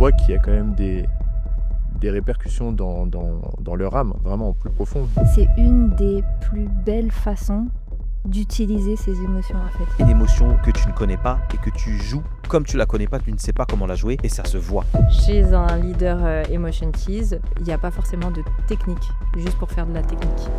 voit qu'il y a quand même des répercussions dans leur âme, vraiment plus profondes. C'est une des plus belles façons d'utiliser ses émotions en fait. Une émotion que tu ne connais pas et que tu joues comme tu la connais pas, tu ne sais pas comment la jouer et ça se voit. Chez un leader Emotion Keys, il n'y a pas forcément de technique, juste pour faire de la technique.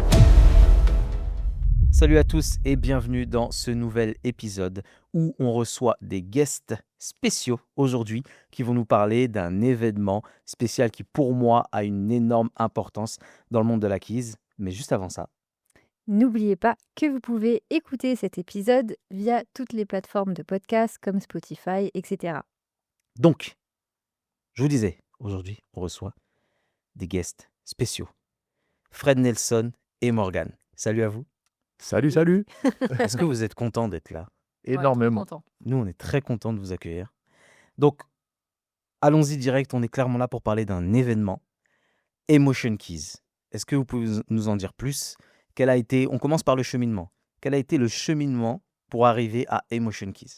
Salut à tous et bienvenue dans ce nouvel épisode où on reçoit des guests spéciaux aujourd'hui qui vont nous parler d'un événement spécial qui pour moi a une énorme importance dans le monde de la keys. Mais juste avant ça, N'oubliez pas que vous pouvez écouter cet épisode via toutes les plateformes de podcast comme Spotify, etc. donc, je vous disais, aujourd'hui on reçoit des guests spéciaux. Fred Nelson et Morgan. Salut à vous. Salut, salut. Est-ce que vous êtes contents d'être là? Énormément. Nous, on est très contents de vous accueillir. Donc, allons-y direct, on est clairement là pour parler d'un événement, Emotion Keys. Est-ce que vous pouvez nous en dire plus? On commence par le cheminement. Quel a été le cheminement pour arriver à Emotion Keys?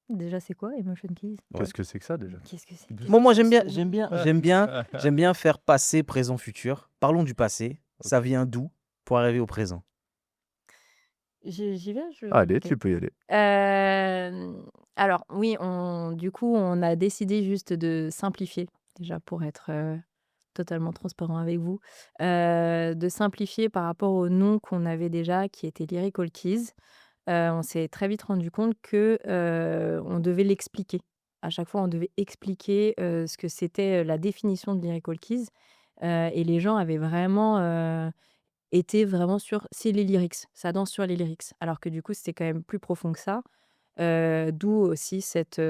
Déjà, c'est quoi Emotion Keys? Ouais. Qu'est-ce que c'est que ça déjà? Qu'est-ce que c'est? Moi, j'aime bien faire passé, présent, futur. Parlons du passé. Ça vient d'où pour arriver au présent? J'y vais Allez, Ok. tu peux y aller. Alors oui, du coup, on a décidé juste de simplifier, déjà pour être totalement transparent avec vous, de simplifier par rapport au nom qu'on avait déjà, qui était Lyrical Keys. On s'est très vite rendu compte que on devait l'expliquer. À chaque fois, on devait expliquer ce que c'était la définition de Lyrical Keys. Et les gens avaient vraiment été vraiment sur c'est les lyrics, ça danse sur les lyrics. Alors que du coup, c'était quand même plus profond que ça. D'où aussi cette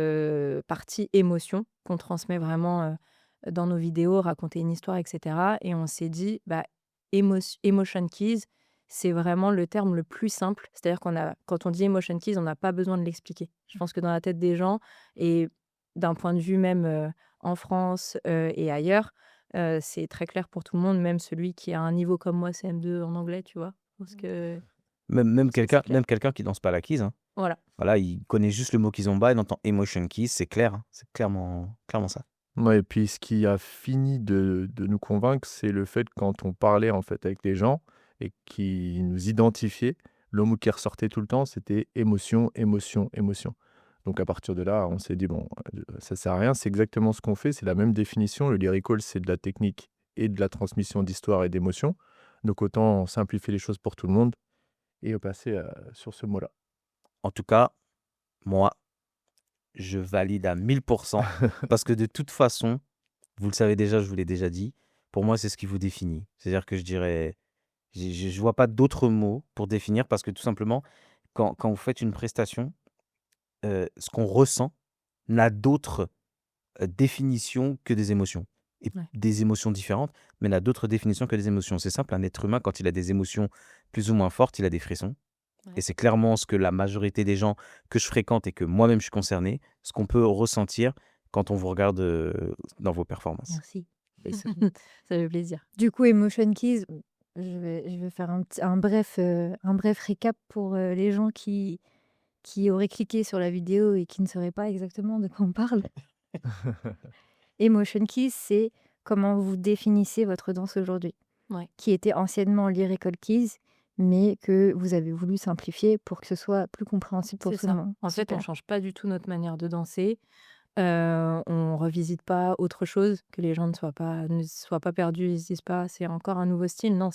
partie émotion qu'on transmet vraiment dans nos vidéos, raconter une histoire, etc. Et on s'est dit, bah, Emotion Keys, c'est vraiment le terme le plus simple. C'est-à-dire quand on dit Emotion Keys, on n'a pas besoin de l'expliquer. Je pense que dans la tête des gens, et d'un point de vue même en France et ailleurs, c'est très clair pour tout le monde, même celui qui a un niveau comme moi, CM2 en anglais, tu vois. Parce que Même c'est clair. quelqu'un qui danse pas la keys, hein. Voilà. Voilà, il connaît juste le mot kizomba, il entend Emotion Keys, c'est clair, hein. C'est clairement ça. Ouais, et puis ce qui a fini de nous convaincre, c'est le fait que quand on parlait en fait avec les gens et qui nous identifiaient, le mot qui ressortait tout le temps, c'était émotion, émotion, émotion. Donc à partir de là, on s'est dit, bon, ça sert à rien, c'est exactement ce qu'on fait, c'est la même définition. Le lyrical, c'est de la technique et de la transmission d'histoire et d'émotion. Donc autant simplifier les choses pour tout le monde et passer sur ce mot-là. En tout cas, moi, je valide à 1000% parce que de toute façon, vous le savez déjà, je vous l'ai déjà dit, pour moi, c'est ce qui vous définit. C'est-à-dire que je dirais, je vois pas d'autres mots pour définir parce que tout simplement, quand vous faites une prestation, ce qu'on ressent n'a d'autre définition que des émotions. Et Ouais. des émotions différentes, mais n'a d'autre définition que des émotions. C'est simple, un être humain, quand il a des émotions plus ou moins fortes, il a des frissons. Ouais. Et c'est clairement ce que la majorité des gens que je fréquente et que moi-même je suis concerné, ce qu'on peut ressentir quand on vous regarde dans vos performances. Merci. Ça fait plaisir. Du coup, Emotion Keys, je vais faire un bref récap pour les gens qui auraient cliqué sur la vidéo et qui ne sauraient pas exactement de quoi on parle. Emotion Keys, c'est comment vous définissez votre danse aujourd'hui, Ouais. qui était anciennement Lyrical Keys, mais que vous avez voulu simplifier pour que ce soit plus compréhensible pour C'est tout le ça. monde. En fait, on Super. change pas du tout notre manière de danser. On revisite pas autre chose, que les gens ne soient pas perdus, ils se disent pas: «C'est encore un nouveau style». Non,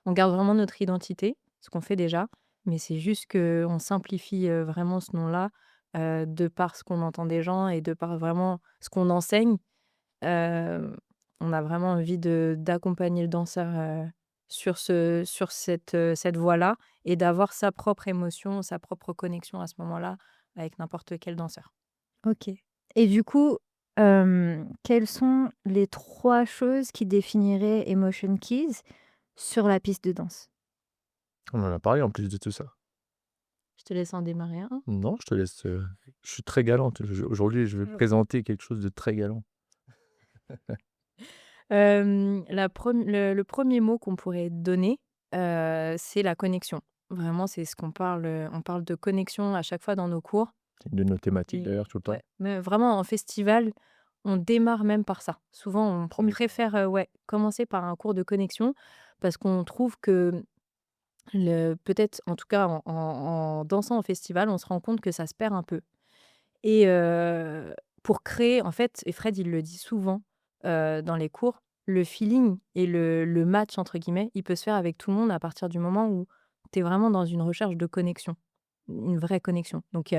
on garde vraiment notre identité, ce qu'on fait déjà, mais c'est juste qu'on simplifie vraiment ce nom-là, de par ce qu'on entend des gens et de par vraiment ce qu'on enseigne. On a vraiment envie d'accompagner le danseur sur cette voie-là et d'avoir sa propre émotion, sa propre connexion à ce moment-là avec n'importe quel danseur. Ok. Et du coup, quelles sont les 3 choses qui définiraient Emotion Keys sur la piste de danse? On en a parlé en plus de tout ça. Je te laisse en démarrer un. Non, je te laisse. Je suis très galante. Aujourd'hui, je vais présenter quelque chose de très galant. Le premier mot qu'on pourrait donner, c'est la connexion. Vraiment, c'est ce qu'on parle, on parle de connexion à chaque fois dans nos cours. C'est une de nos thématiques Et d'ailleurs tout le temps. ouais, mais vraiment en festival, on démarre même par ça. Souvent, on Premier cours. préfère, ouais, commencer par un cours de connexion parce qu'on trouve que peut-être, en tout cas, en dansant au festival, on se rend compte que ça se perd un peu. Et pour créer, en fait, et Fred, il le dit souvent dans les cours, le feeling et le match, entre guillemets, il peut se faire avec tout le monde à partir du moment où tu es vraiment dans une recherche de connexion, une vraie connexion. Donc,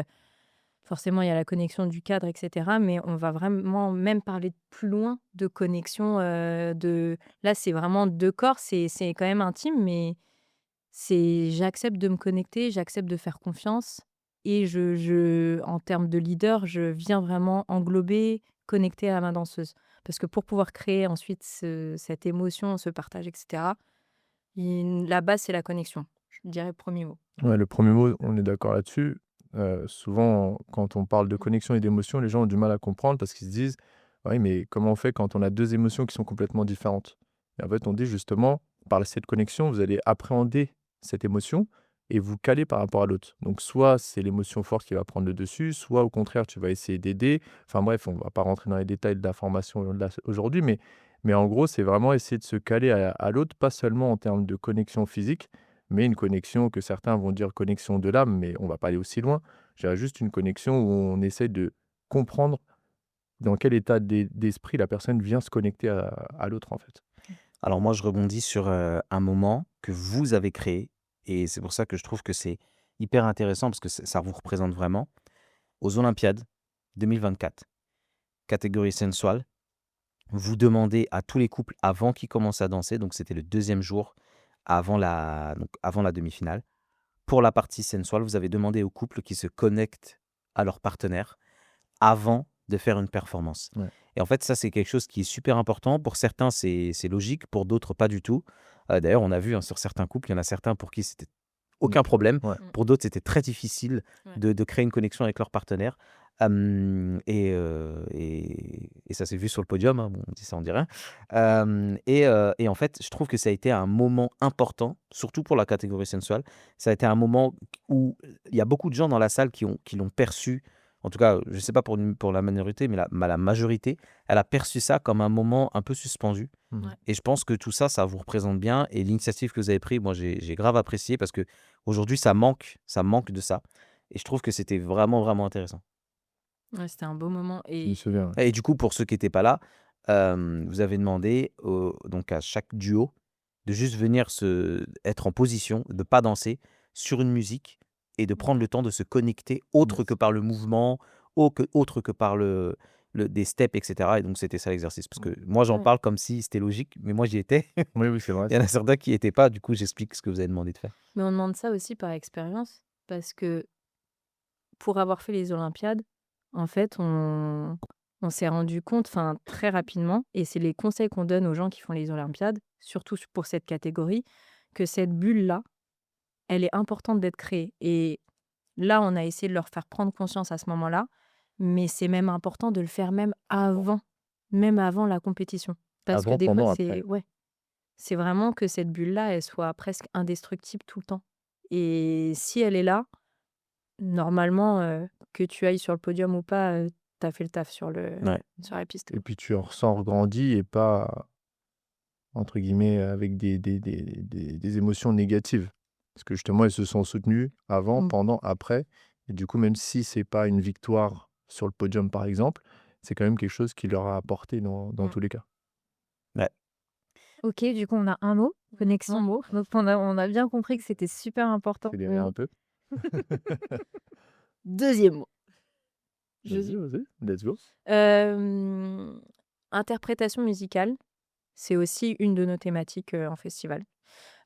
forcément, il y a la connexion du cadre, etc. Mais on va vraiment même parler de plus loin de connexion. Là, c'est vraiment deux corps, c'est quand même intime, mais c'est j'accepte de me connecter, j'accepte de faire confiance et en termes de leader, je viens vraiment englober, connecter à ma danseuse. Parce que pour pouvoir créer ensuite cette émotion, ce partage, etc., la base, c'est la connexion. Je dirais premier mot. Ouais, le premier mot, on est d'accord là-dessus. Souvent, quand on parle de connexion et d'émotion, les gens ont du mal à comprendre parce qu'ils se disent: «Oui, mais comment on fait quand on a 2 émotions qui sont complètement différentes?» Et en fait, on dit justement, par cette connexion, vous allez appréhender cette émotion et vous caler par rapport à l'autre. Donc soit c'est l'émotion forte qui va prendre le dessus, soit au contraire, tu vas essayer d'aider. Enfin bref, on va pas rentrer dans les détails de la formation là aujourd'hui, mais en gros, c'est vraiment essayer de se caler à l'autre, pas seulement en termes de connexion physique, mais une connexion que certains vont dire connexion de l'âme, mais on va pas aller aussi loin. Je dirais juste une connexion où on essaie de comprendre dans quel état d'esprit la personne vient se connecter à l'autre, en fait. Alors moi, je rebondis sur un moment que vous avez créé, et c'est pour ça que je trouve que c'est hyper intéressant parce que ça vous représente vraiment. Aux Olympiades 2024, catégorie sensual, vous demandez à tous les couples avant qu'ils commencent à danser, donc c'était le deuxième jour avant la demi-finale. Pour la partie sensual, vous avez demandé aux couples qui se connectent à leur partenaire avant de faire une performance. Ouais. Et en fait, ça, c'est quelque chose qui est super important. Pour certains, c'est logique, pour d'autres, pas du tout. D'ailleurs, on a vu, hein, sur certains couples, il y en a certains pour qui c'était Mmh. aucun problème. Ouais. Pour d'autres, c'était très difficile Ouais. de créer une connexion avec leur partenaire. Et ça s'est vu sur le podium, hein, bon, on dit ça, on dit rien. Et en fait, je trouve que ça a été un moment important, surtout pour la catégorie sensuelle. Ça a été un moment où il y a beaucoup de gens dans la salle qui l'ont perçu. En tout cas, je ne sais pas pour la minorité, mais la majorité, elle a perçu ça comme un moment un peu suspendu. Mmh. Ouais. Et je pense que tout ça, ça vous représente bien. Et l'initiative que vous avez prise, moi, j'ai grave apprécié parce que aujourd'hui, ça manque de ça. Et je trouve que c'était vraiment, vraiment intéressant. Ouais, c'était un beau moment. Je me Et souviens, ouais. Et du coup, pour ceux qui n'étaient pas là, vous avez demandé donc à chaque duo de juste venir être en position, de ne pas danser sur une musique et de prendre le temps de se connecter autre que Yes. par le mouvement, autre que par des steps, etc. Et donc, c'était ça l'exercice. Parce que moi, j'en ouais. parle comme si c'était logique, mais moi, j'y étais. Oui, oui, c'est vrai, Il y en c'est a vrai. certains qui n'y étaient pas. Du coup, j'explique ce que vous avez demandé de faire. Mais on demande ça aussi par expérience parce que pour avoir fait les Olympiades, en fait, on s'est rendu compte, enfin, très rapidement, et c'est les conseils qu'on donne aux gens qui font les Olympiades, surtout pour cette catégorie, que cette bulle-là, elle est importante d'être créée. Et là, on a essayé de leur faire prendre conscience à ce moment-là, mais c'est même important de le faire même avant la compétition. Parce que Avant, des fois, pendant, c'est après. ouais, c'est vraiment que cette bulle-là, elle soit presque indestructible tout le temps. Et si elle est là, normalement, que tu ailles sur le podium ou pas, tu as fait le taf Ouais. sur la piste, Et quoi. puis tu en ressors grandi et pas, entre guillemets, avec des émotions négatives. Parce que justement, ils se sont soutenus avant, Mmh. pendant, après. Et du coup, même si c'est pas une victoire sur le podium, par exemple, c'est quand même quelque chose qui leur a apporté dans Mmh. tous les cas. Ouais. OK, du coup, on a un mot, Un connexion. mot. Donc on a bien compris que c'était super important. Accélérer un peu. 2e mot. Je Vas-y, suis vas-y, let's go. hem, interprétation musicale, c'est aussi une de nos thématiques, en festival.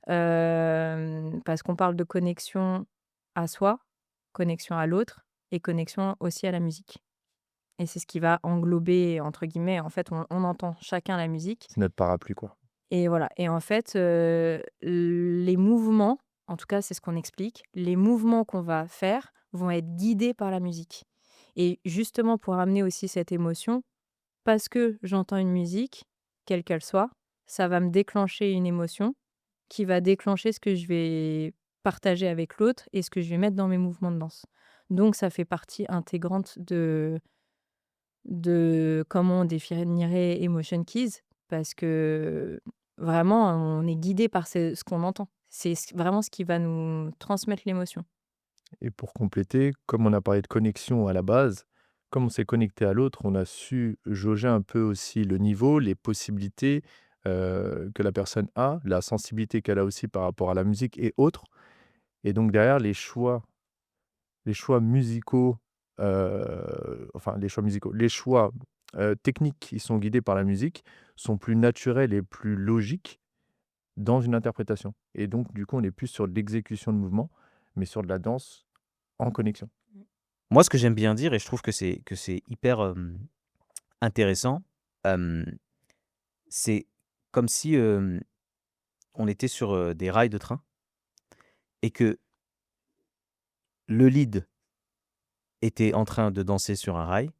Parce qu'on parle de connexion à soi, connexion à l'autre et connexion aussi à la musique. Et c'est ce qui va englober, entre guillemets, en fait, on entend chacun la musique. C'est notre parapluie, quoi. Et voilà. Et en fait, les mouvements, en tout cas, c'est ce qu'on explique, les mouvements qu'on va faire vont être guidés par la musique. Et justement, pour amener aussi cette émotion, parce que j'entends une musique, quelle qu'elle soit, ça va me déclencher une émotion qui va déclencher ce que je vais partager avec l'autre et ce que je vais mettre dans mes mouvements de danse. Donc, ça fait partie intégrante de comment on définirait Emotion Keys parce que vraiment, on est guidé par ce qu'on entend. C'est vraiment ce qui va nous transmettre l'émotion. Et pour compléter, comme on a parlé de connexion à la base, comme on s'est connecté à l'autre, on a su jauger un peu aussi le niveau, les possibilités, que la personne a, la sensibilité qu'elle a aussi par rapport à la musique et autres. Et donc derrière les choix musicaux, enfin les choix, techniques qui sont guidés par la musique sont plus naturels et plus logiques dans une interprétation. Et donc du coup, on est plus sur de l'exécution de mouvements, mais sur de la danse en connexion. Moi, ce que j'aime bien dire, et je trouve que c'est hyper intéressant, euh, c'est comme si on était sur des rails de train et que le lead était en train de danser sur un rail,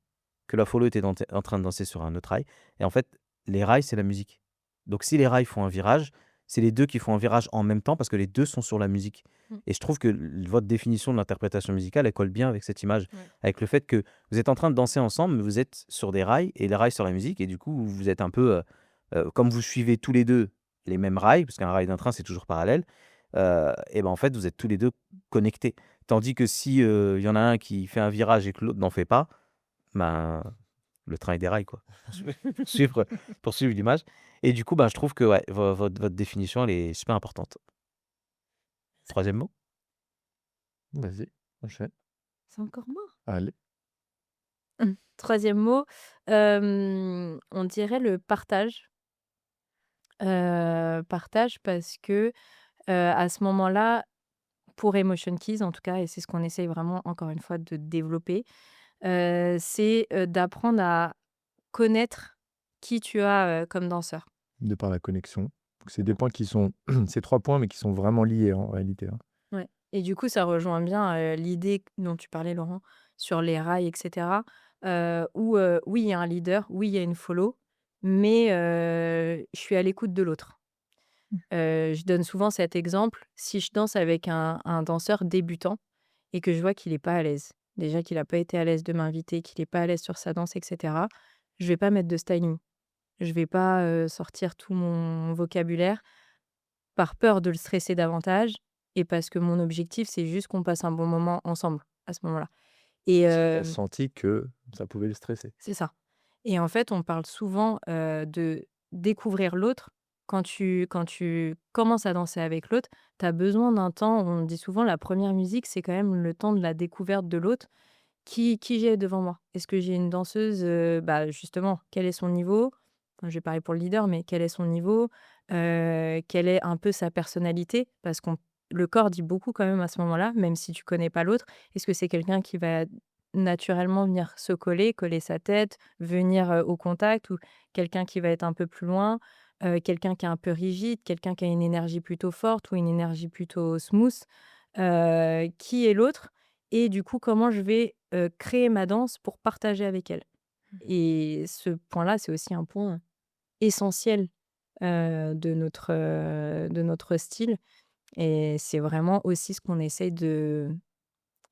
que la follow était en train de danser sur un autre rail. Et en fait, les rails, c'est la musique. Donc si les rails font un virage, c'est les deux qui font un virage en même temps parce que les deux sont sur la musique. Mm. Et je trouve que votre définition de l'interprétation musicale, elle colle bien avec cette image, Ouais. avec le fait que vous êtes en train de danser ensemble, mais vous êtes sur des rails et les rails sur la musique. Et du coup, vous êtes un peu, comme vous suivez tous les deux les mêmes rails, parce qu'un rail d'un train, c'est toujours parallèle, et ben en fait, vous êtes tous les deux connectés. Tandis que si il y en a un qui fait un virage et que l'autre n'en fait pas, ben, le train est déraille, quoi. Suivre, poursuivre l'image. Et du coup, ben, je trouve que ouais, votre définition, elle est super importante. Troisième mot? Vas-y, enchaîne. C'est encore moi? Allez. Troisième mot, on dirait le partage. Partage parce que, à ce moment-là, pour Emotion Keys en tout cas et c'est ce qu'on essaye vraiment encore une fois de développer, c'est, d'apprendre à connaître qui tu as, comme danseur. De par la connexion. Donc c'est des points qui sont c'est 3 points, mais qui sont vraiment liés en réalité, hein. Ouais et du coup, ça rejoint bien, l'idée dont tu parlais, Laurent, sur les rails et cetera, où, oui, il y a un leader, oui, il y a une follow, mais je suis à l'écoute de l'autre. Mmh. Je donne souvent cet exemple, si je danse avec un danseur débutant et que je vois qu'il est pas à l'aise, déjà qu'il a pas été à l'aise de m'inviter, qu'il est pas à l'aise sur sa danse et cetera, je vais pas mettre de styling. Je vais pas, sortir tout mon vocabulaire par peur de le stresser davantage et parce que mon objectif, c'est juste qu'on passe un bon moment ensemble, à ce moment-là et Si tu as senti que ça pouvait le stresser. c'est ça et en fait, on parle souvent, de découvrir l'autre. Quand tu commences à danser avec l'autre, tu as besoin d'un temps on dit souvent la première musique, c'est quand même le temps de la découverte de l'autre. Qui j'ai devant moi? Est-ce que j'ai une danseuse, bah, justement, quel est son niveau? Enfin, je vais parler pour le leader, mais quel est son niveau? Quelle est un peu sa personnalité? Parce qu'on le corps dit beaucoup quand même à ce moment-là, même si tu connais pas l'autre. Est-ce que c'est quelqu'un qui va naturellement venir se coller, coller sa tête, venir, au contact ou quelqu'un qui va être un peu plus loin? Quelqu'un qui est un peu rigide, quelqu'un qui a une énergie plutôt forte ou une énergie plutôt smooth? Qui est l'autre? Et du coup, comment je vais, créer ma danse pour partager avec elle? Et ce point-là, c'est aussi un point essentiel, de notre style et c'est vraiment aussi ce qu'on essaye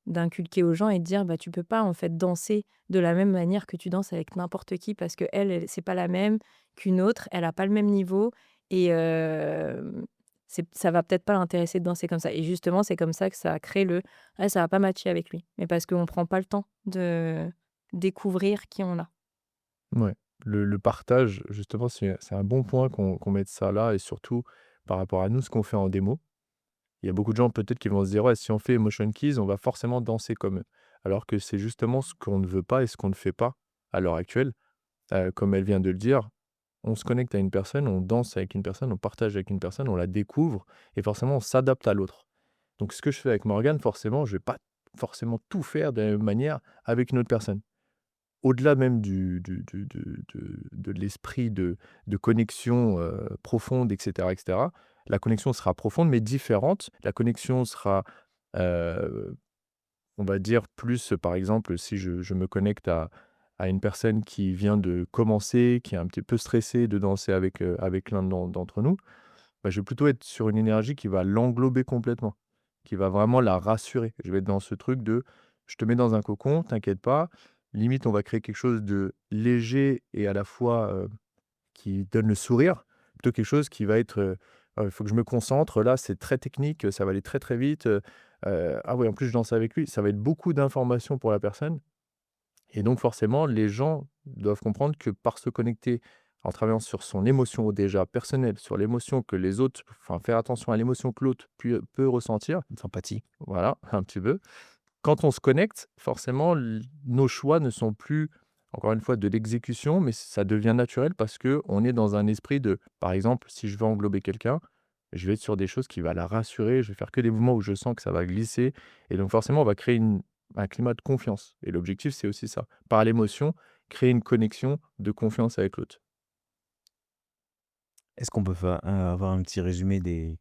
d'inculquer aux gens et de dire: «Bah, tu peux pas, en fait, danser de la même manière que tu danses avec n'importe qui parce qu'elle, c'est pas la même qu'une autre, elle a pas le même niveau et ça va peut-être pas l'intéresser de danser comme ça» et justement, c'est comme ça que ça crée le: «Ah, ça va pas matcher avec lui», mais parce qu'on prend pas le temps de découvrir qui on a. Ouais. Le partage, justement, c'est un bon point qu'on mette ça là et surtout par rapport à nous, ce qu'on fait en démo. Il y a beaucoup de gens peut-être qui vont se dire: «Ouais, si on fait Emotion Keys, on va forcément danser comme eux». Alors que c'est justement ce qu'on ne veut pas et ce qu'on ne fait pas à l'heure actuelle. Comme elle vient de le dire, on se connecte à une personne, on danse avec une personne, on partage avec une personne, on la découvre et forcément on s'adapte à l'autre. Donc ce que je fais avec Morgane, forcément, je vais pas forcément tout faire de la même manière avec une autre personne. Au-delà même de l'esprit de connexion, profonde et cetera, la connexion sera profonde mais différente. La connexion sera, heu, on va dire plus, par exemple, si je me connecte à une personne qui vient de commencer, qui est un petit peu stressée de danser avec l'un d'entre nous, bah, je vais plutôt être sur une énergie qui va l'englober complètement, qui va vraiment la rassurer. Je vais être dans ce truc de: «Je te mets dans un cocon, t'inquiète pas, limite, on va créer quelque chose de léger et à la fois, qui donne le sourire, plutôt quelque chose qui va être, «Il faut que je me concentre, là, c'est très technique, ça va aller très, très vite, ah ouais, en plus je danse avec lui». Ça va être beaucoup d'informations pour la personne et donc forcément, les gens doivent comprendre que par se connecter, en travaillant sur son émotion déjà personnelle, sur l'émotion que les autres enfin, faire attention à l'émotion que l'autre peut ressentir, Sympathie. voilà, un petit peu. Quand on se connecte, forcément, nos choix ne sont plus, encore une fois, de l'exécution, mais ça devient naturel parce que on est dans un esprit de, par exemple, si je veux englober quelqu'un, je vais être sur des choses qui va la rassurer, je vais faire que des mouvements où je sens que ça va glisser. Et donc, forcément, on va créer un climat de confiance. Et l'objectif, c'est aussi ça. Par l'émotion, créer une connexion de confiance avec l'autre. Est-ce qu'on peut avoir un petit résumé des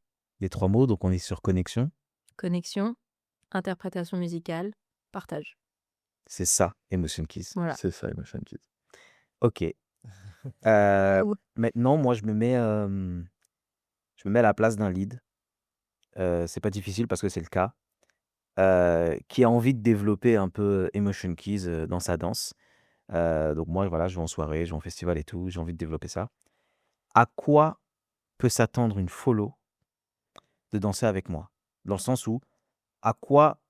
3 mots? Donc on est sur connexion. Connexion, interprétation musicale, partage. C'est ça, Emotion Keys. Voilà. C'est ça, Emotion Kids. OK. Waouh! Maintenant, moi, je me mets à la place d'un lead. C'est pas difficile parce que c'est le cas. Qui a envie de développer un peu Emotion Keys, dans sa danse. Donc moi, voilà, je vais en soirée, je vais en festival et tout, j'ai envie de développer ça. À quoi peut s'attendre une follow de danser avec moi? Dans le sens où, à quoi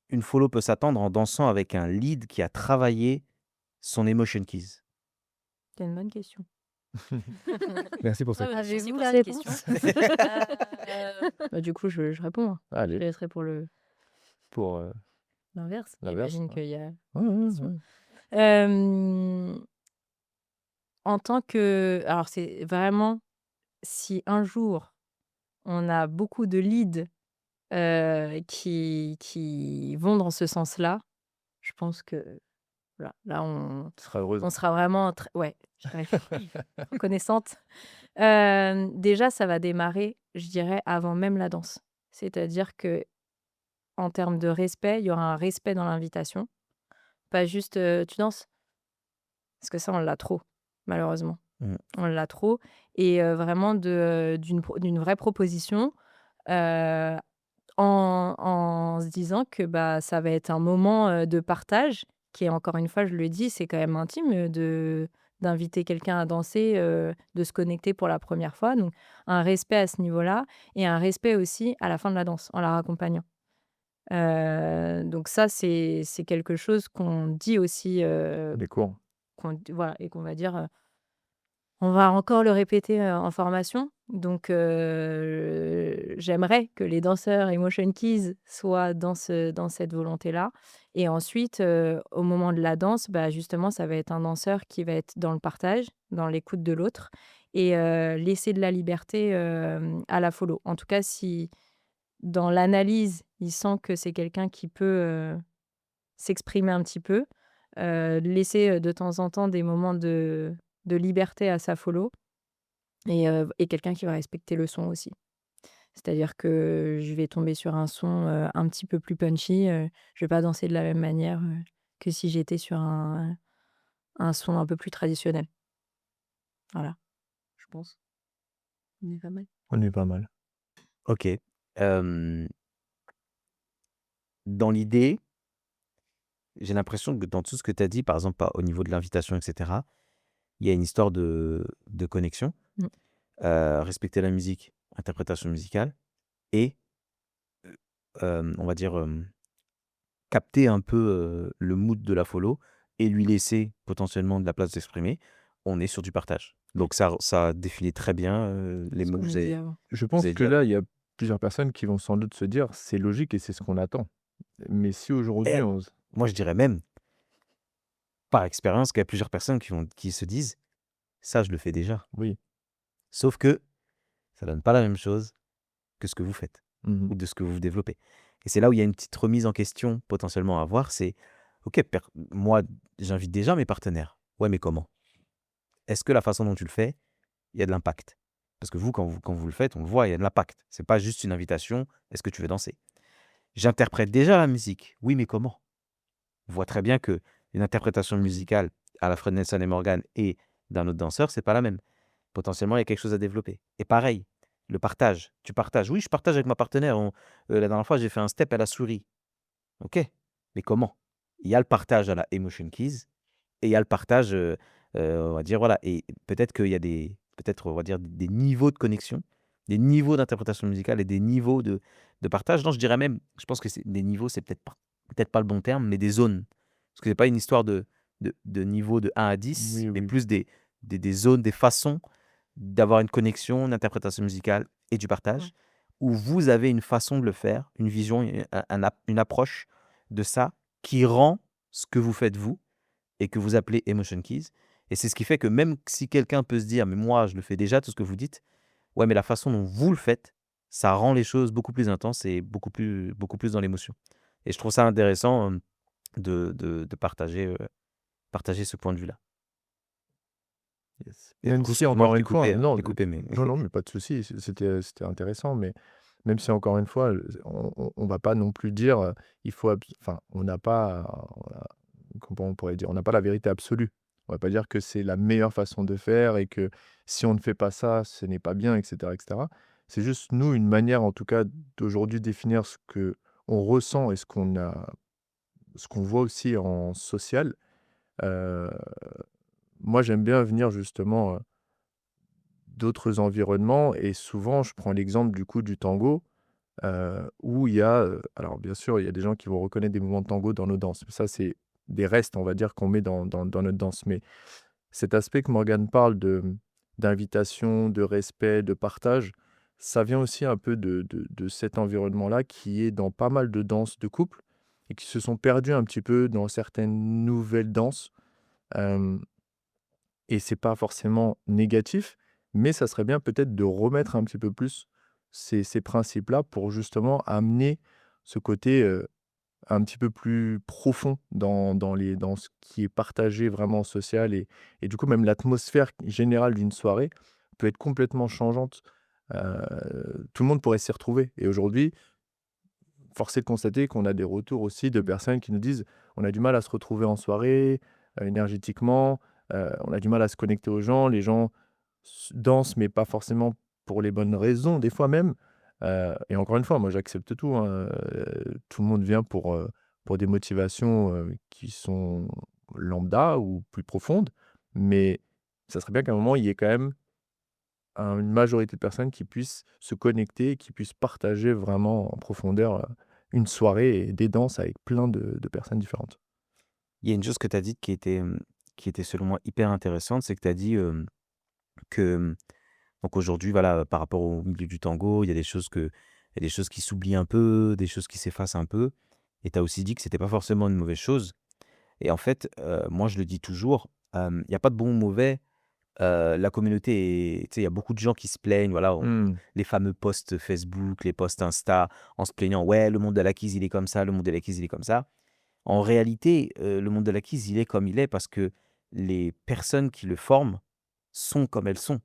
une follow peut s'attendre en dansant avec un lead qui a travaillé son Emotion Keys? C'est une bonne question. Merci pour Ah cette bah, merci Avez-vous pour la cette réponse? question. Bah, du coup, je réponds, hein. Je Allez, laisserai pour pour l'inverse. l'inverse. J'imagine qu'il y a Ouais, ouais, question. ouais. En tant que alors c'est vraiment si un jour on a beaucoup de leads, qui vont dans ce sens-là, je pense que voilà, là Tu seras heureuse. on sera vraiment tr ouais, j'arrive reconnaissante. Déjà ça va démarrer, je dirais, avant même la danse. C'est-à-dire que en termes de respect, il y aura un respect dans l'invitation. Pas juste, «Tu danses?» Parce que ça, on l'a trop, malheureusement. Mmh. On l'a trop et vraiment d'une vraie proposition, heu, en se disant que, bah, ça va être un moment, de partage qui est encore une fois, je le dis, c'est quand même intime, d'inviter quelqu'un à danser, de se connecter pour la première fois. Donc un respect à ce niveau-là et un respect aussi à la fin de la danse, en la raccompagnant. Donc ça, c'est quelque chose qu'on dit aussi, Les cours. voilà et qu'on va dire, on va encore le répéter, en formation. Donc j'aimerais que les danseurs Emotion Keys soient dans cette volonté-là et ensuite, au moment de la danse, bah, justement, ça va être un danseur qui va être dans le partage, dans l'écoute de l'autre et laisser de la liberté, à la follow. En tout cas, si dans l'analyse, il sent que c'est quelqu'un qui peut, s'exprimer un petit peu, laisser, de temps en temps des moments de liberté à sa follow et quelqu'un qui va respecter le son aussi. C'est-à-dire que je vais tomber sur un son, un petit peu plus punchy, je vais pas danser de la même manière, que si j'étais sur un son un peu plus traditionnel. Voilà, je pense. On est pas mal. On est pas mal. OK. Dans l'idée, j'ai l'impression que dans tout ce que tu as dit, par exemple, au niveau de l'invitation et cetera, il y a une histoire de connexion, Mmh. respecter la musique, interprétation musicale et on va dire, capter un peu, le mood de la follow et lui laisser potentiellement de la place d'exprimer. On est sur du partage. Donc ça définit très bien, les Ce mots qu'on que a vous dit avez avant. Je vous pense avez que dit avant. là, il y a plusieurs personnes qui vont sans doute se dire: «C'est logique et c'est ce qu'on attend». Mais si aujourd'hui Et on s moi, je dirais même, par expérience, qu'il y a plusieurs personnes qui se disent: «Ça, je le fais déjà». oui. Sauf que ça donne pas la même chose que ce que vous faites Mmh. ou de ce que vous développez. Et c'est là où il y a une petite remise en question potentiellement à avoir, c'est: «OK, moi, j'invite déjà mes partenaires. Ouais, mais comment? Est-ce que la façon dont tu le fais, il y a de l'impact?» Parce que vous, quand vous le faites, on le voit, il y a de l'impact. C'est pas juste une invitation: «Est-ce que tu veux danser?» J'interprète déjà la musique. Oui, mais comment? On voit très bien que une interprétation musicale à la fois de Nelson et Morgan et d'un autre danseur, c'est pas la même. Potentiellement, il y a quelque chose à développer. Et pareil, le partage. Tu partages. Oui, je partage avec ma partenaire. La dernière fois, j'ai fait un step, elle a souri. OK, mais comment? il y a le partage à la Emotion Keys et il y a le partage, on va dire, voilà. Et peut-être qu'il y a peut-être, on va dire, des niveaux de connexion, des niveaux d'interprétation musicale et des niveaux de partage. Non, je dirais même, je pense que des niveaux, c'est peut-être pas le bon terme, mais des zones. Parce que c'est pas une histoire de niveau de 1 à 10, Oui, mais oui. plus des zones, des façons d'avoir une connexion, une interprétation musicale et du partage, où vous avez une façon de le faire, une vision, une approche de ça qui rend ce que vous faites vous et que vous appelez Emotion Keys. Et c'est ce qui fait que même si quelqu'un peut se dire, mais moi, je le fais déjà, tout ce que vous dites, ouais, mais la façon dont vous le faites, ça rend les choses beaucoup plus intenses et beaucoup plus dans l'émotion. Et je trouve ça intéressant de partager ce point de vue-là. Yes. Et du Même coup, si excuse-moi, encore une fois, je non, t'ai coupé, mais non, non, mais pas de souci, c'était intéressant, mais même si encore une fois, on va pas non plus dire, il faut enfin, on n'a pas, comment on pourrait dire? On n'a pas la vérité absolue. On va pas dire que c'est la meilleure façon de faire et que si on ne fait pas ça, ce n'est pas bien et cetera et cetera. C'est juste nous, une manière en tout cas d'aujourd'hui définir ce qu'on ressent et ce qu'on voit aussi en social. Heu, Moi j'aime bien venir justement, d'autres environnements et souvent je prends l'exemple du coup du tango, où il y a, alors bien sûr, il y a des gens qui vont reconnaître des mouvements de tango dans nos danses. Ça, c'est des restes, on va dire, qu'on met dans notre danse. Mais cet aspect que Morgane parle d'invitation, de respect, de partage, ça vient aussi un peu de cet environnement-là qui est dans pas mal de danses de couple et qui se sont perdus un petit peu dans certaines nouvelles danses. Hem Et c'est pas forcément négatif, mais ça serait bien peut-être de remettre un petit peu plus ces principes-là pour justement amener ce côté, un petit peu plus profond dans ce qui est partagé vraiment social et du coup même l'atmosphère générale d'une soirée peut être complètement changeante. Tout le monde pourrait s'y retrouver et aujourd'hui, force est de constater qu'on a des retours aussi de personnes qui nous disent: «On a du mal à se retrouver en soirée, énergétiquement, on a du mal à se connecter aux gens, les gens dansent mais pas forcément pour les bonnes raisons, des fois même». Et encore une fois, moi j'accepte tout, hein, tout le monde vient pour des motivations, qui sont lambda ou plus profondes, mais ça serait bien qu'à un moment, il y ait quand même une majorité de personnes qui puissent se connecter, qui puissent partager vraiment en profondeur, une soirée et des danses avec plein de personnes différentes. il y a une chose que tu as dite qui était selon moi hyper intéressante, c'est que tu as dit, que, donc aujourd'hui, voilà, par rapport au milieu du tango, il y a des choses qui s'oublient un peu, des choses qui s'effacent un peu. Et tu as aussi dit que c'était pas forcément une mauvaise chose. Et en fait, moi je le dis toujours, il y a pas de bon ou mauvais. La communauté est, tu sais, il y a beaucoup de gens qui se plaignent, voilà, Mmh. les fameux posts Facebook, les posts Insta, en se plaignant: «Ouais, le monde de l'acquise, il est comme ça, le monde de l'acquise, il est comme ça». En réalité, le monde de l'acquise, il est comme il est parce que les personnes qui le forment sont comme elles sont.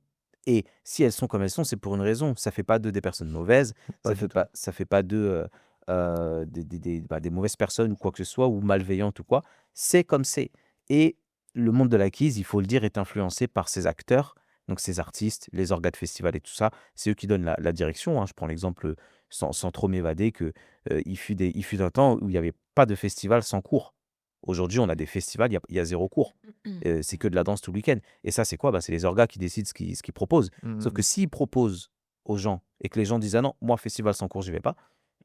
Et si elles sont comme elles sont, c'est pour une raison. Ça fait pas d'eux des personnes mauvaises, Pas du tout. ça fait pas d'eux, des mauvaises personnes ou quoi que ce soit ou malveillantes ou quoi. C'est comme c'est. Et le monde de l'acquise, il faut le dire, est influencé par ses acteurs, donc ses artistes, les orgas de festival et tout ça. C'est eux qui donnent la direction, hein. Je prends l'exemple, sans trop m'évader, que, il fut un temps où il y avait pas de festival sans cours. Aujourd'hui, on a des festivals, il y a 0 cours. C'est que de la danse tout le week-end. Et ça, c'est quoi? Bah, c'est les orgas qui décident ce qu'ils proposent. Mmh Sauf mh, que mmh. s'ils proposent aux gens et que les gens disent: «Ah non, moi festival sans cours, j'y vais pas»,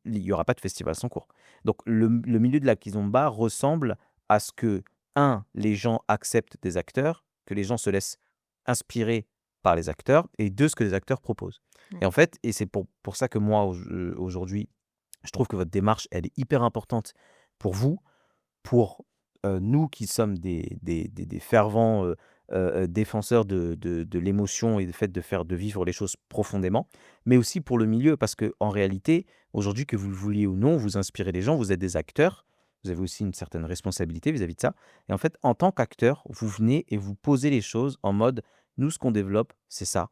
il y aura pas de festival sans cours. Donc le milieu de la kizomba ressemble à ce que, un, les gens acceptent des acteurs, que les gens se laissent inspirer par les acteurs et 2, ce que les acteurs proposent. Et en fait, c'est pour ça que moi aujourd'hui, je trouve que votre démarche, elle est hyper importante pour vous, pour, nous qui sommes des fervents, défenseurs de l'émotion et du fait de vivre les choses profondément, mais aussi pour le milieu. Parce que en réalité, aujourd'hui, que vous le vouliez ou non, vous inspirez les gens, vous êtes des acteurs, vous avez aussi une certaine responsabilité vis-à-vis de ça. Et en fait, en tant qu'acteur, vous venez et vous posez les choses en mode: «Nous, ce qu'on développe, c'est ça».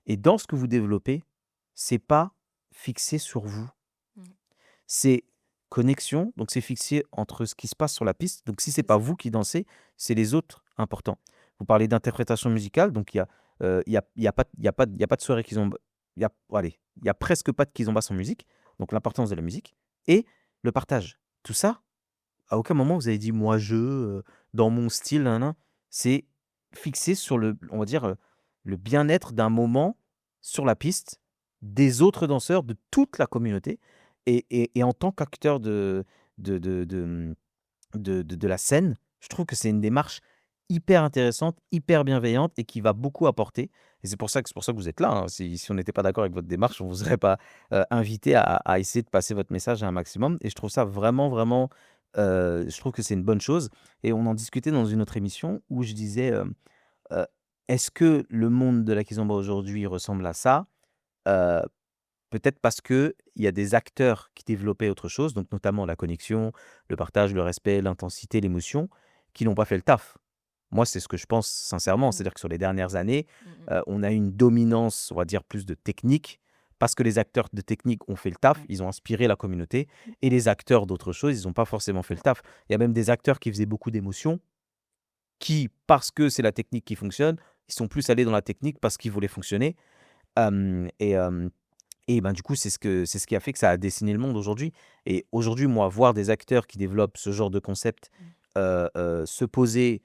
Et dans ce que vous développez, c'est pas fixé sur vous. C'est connexion, donc c'est fixé entre ce qui se passe sur la piste. Donc si c'est pas vous qui dansez, c'est les autres importants. Vous parlez d'interprétation musicale, donc il y a pas de soirée kizomba, il y a presque pas de kizomba sans musique, donc l'importance de la musique et le partage. Tout ça, À aucun moment vous avez dit: «Moi je, dans mon style, nin nin». C'est fixé sur le on va dire, le bien-être d'un moment sur la piste, des autres danseurs, de toute la communauté et en tant qu'acteur de la scène, je trouve que c'est une démarche hyper intéressante, hyper bienveillante et qui va beaucoup apporter et c'est pour ça que vous êtes là, hein. Si on n'était pas d'accord avec votre démarche, on vous aurait pas, invité à essayer de passer votre message à un maximum et je trouve ça vraiment, vraiment, je trouve que c'est une bonne chose et on en discutait dans une autre émission où je disais, heu: «Est-ce que le monde de la kizomba aujourd'hui ressemble à ça?» heu Peut-être parce qu'il y a des acteurs qui développaient autre chose, donc notamment la connexion, le partage, le respect, l'intensité, l'émotion, qui n'ont pas fait le taf. Moi, c'est ce que je pense sincèrement. Mmh. C'est-à-dire que sur les dernières années, Mmh mh. on a une dominance, on va dire, plus de technique, parce que les acteurs de technique ont fait le taf, Ouais. ils ont inspiré la communauté, et les acteurs d'autres choses, ils n'ont pas forcément fait le taf. Il y a même des acteurs qui faisaient beaucoup d'émotions, qui, parce que c'est la technique qui fonctionne, ils sont plus allés dans la technique parce qu'ils voulaient fonctionner. Hem et hem et ben, du coup, c'est ce qui a fait que ça a dessiné le monde aujourd'hui et aujourd'hui, moi, voir des acteurs qui développent ce genre de concept, Mmh. se poser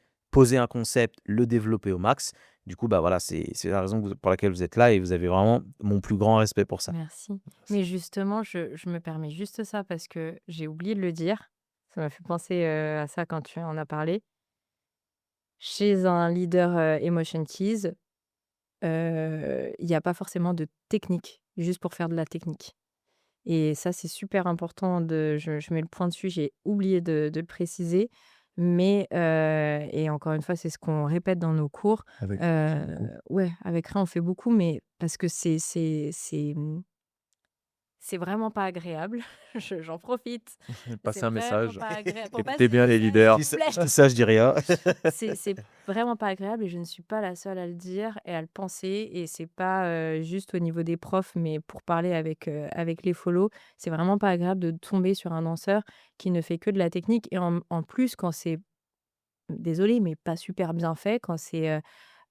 un concept, le développer au max, du coup, bah, voilà, c'est la raison pour laquelle vous êtes là et vous avez vraiment mon plus grand respect pour ça. Merci. Mais justement, je me permets juste ça parce que j'ai oublié de le dire. Ça m'a fait penser, à ça quand tu en as parlé. Chez un leader, Emotion Keys, il y a pas forcément de technique, juste pour faire de la technique et ça, c'est super important je mets le point dessus, j'ai oublié de le préciser, mais et encore une fois, c'est ce qu'on répète dans nos cours. Avec ça, on fait beaucoup. Ouais, avec Ray, on fait beaucoup, mais parce que c'est vraiment pas agréable. J'en profite. C'est Passer un vraiment message. pas agréable pour Écoutez passer le bien les message, s'il leaders. Je dis vous ça plaît. je dis ça, je dis rien. C'est vraiment pas agréable et je ne suis pas la seule à le dire et à le penser et c'est pas, juste au niveau des profs, mais pour parler avec les follow, c'est vraiment pas agréable de tomber sur un danseur qui ne fait que de la technique et en plus quand c'est, désolée, mais pas super bien fait, quand c'est,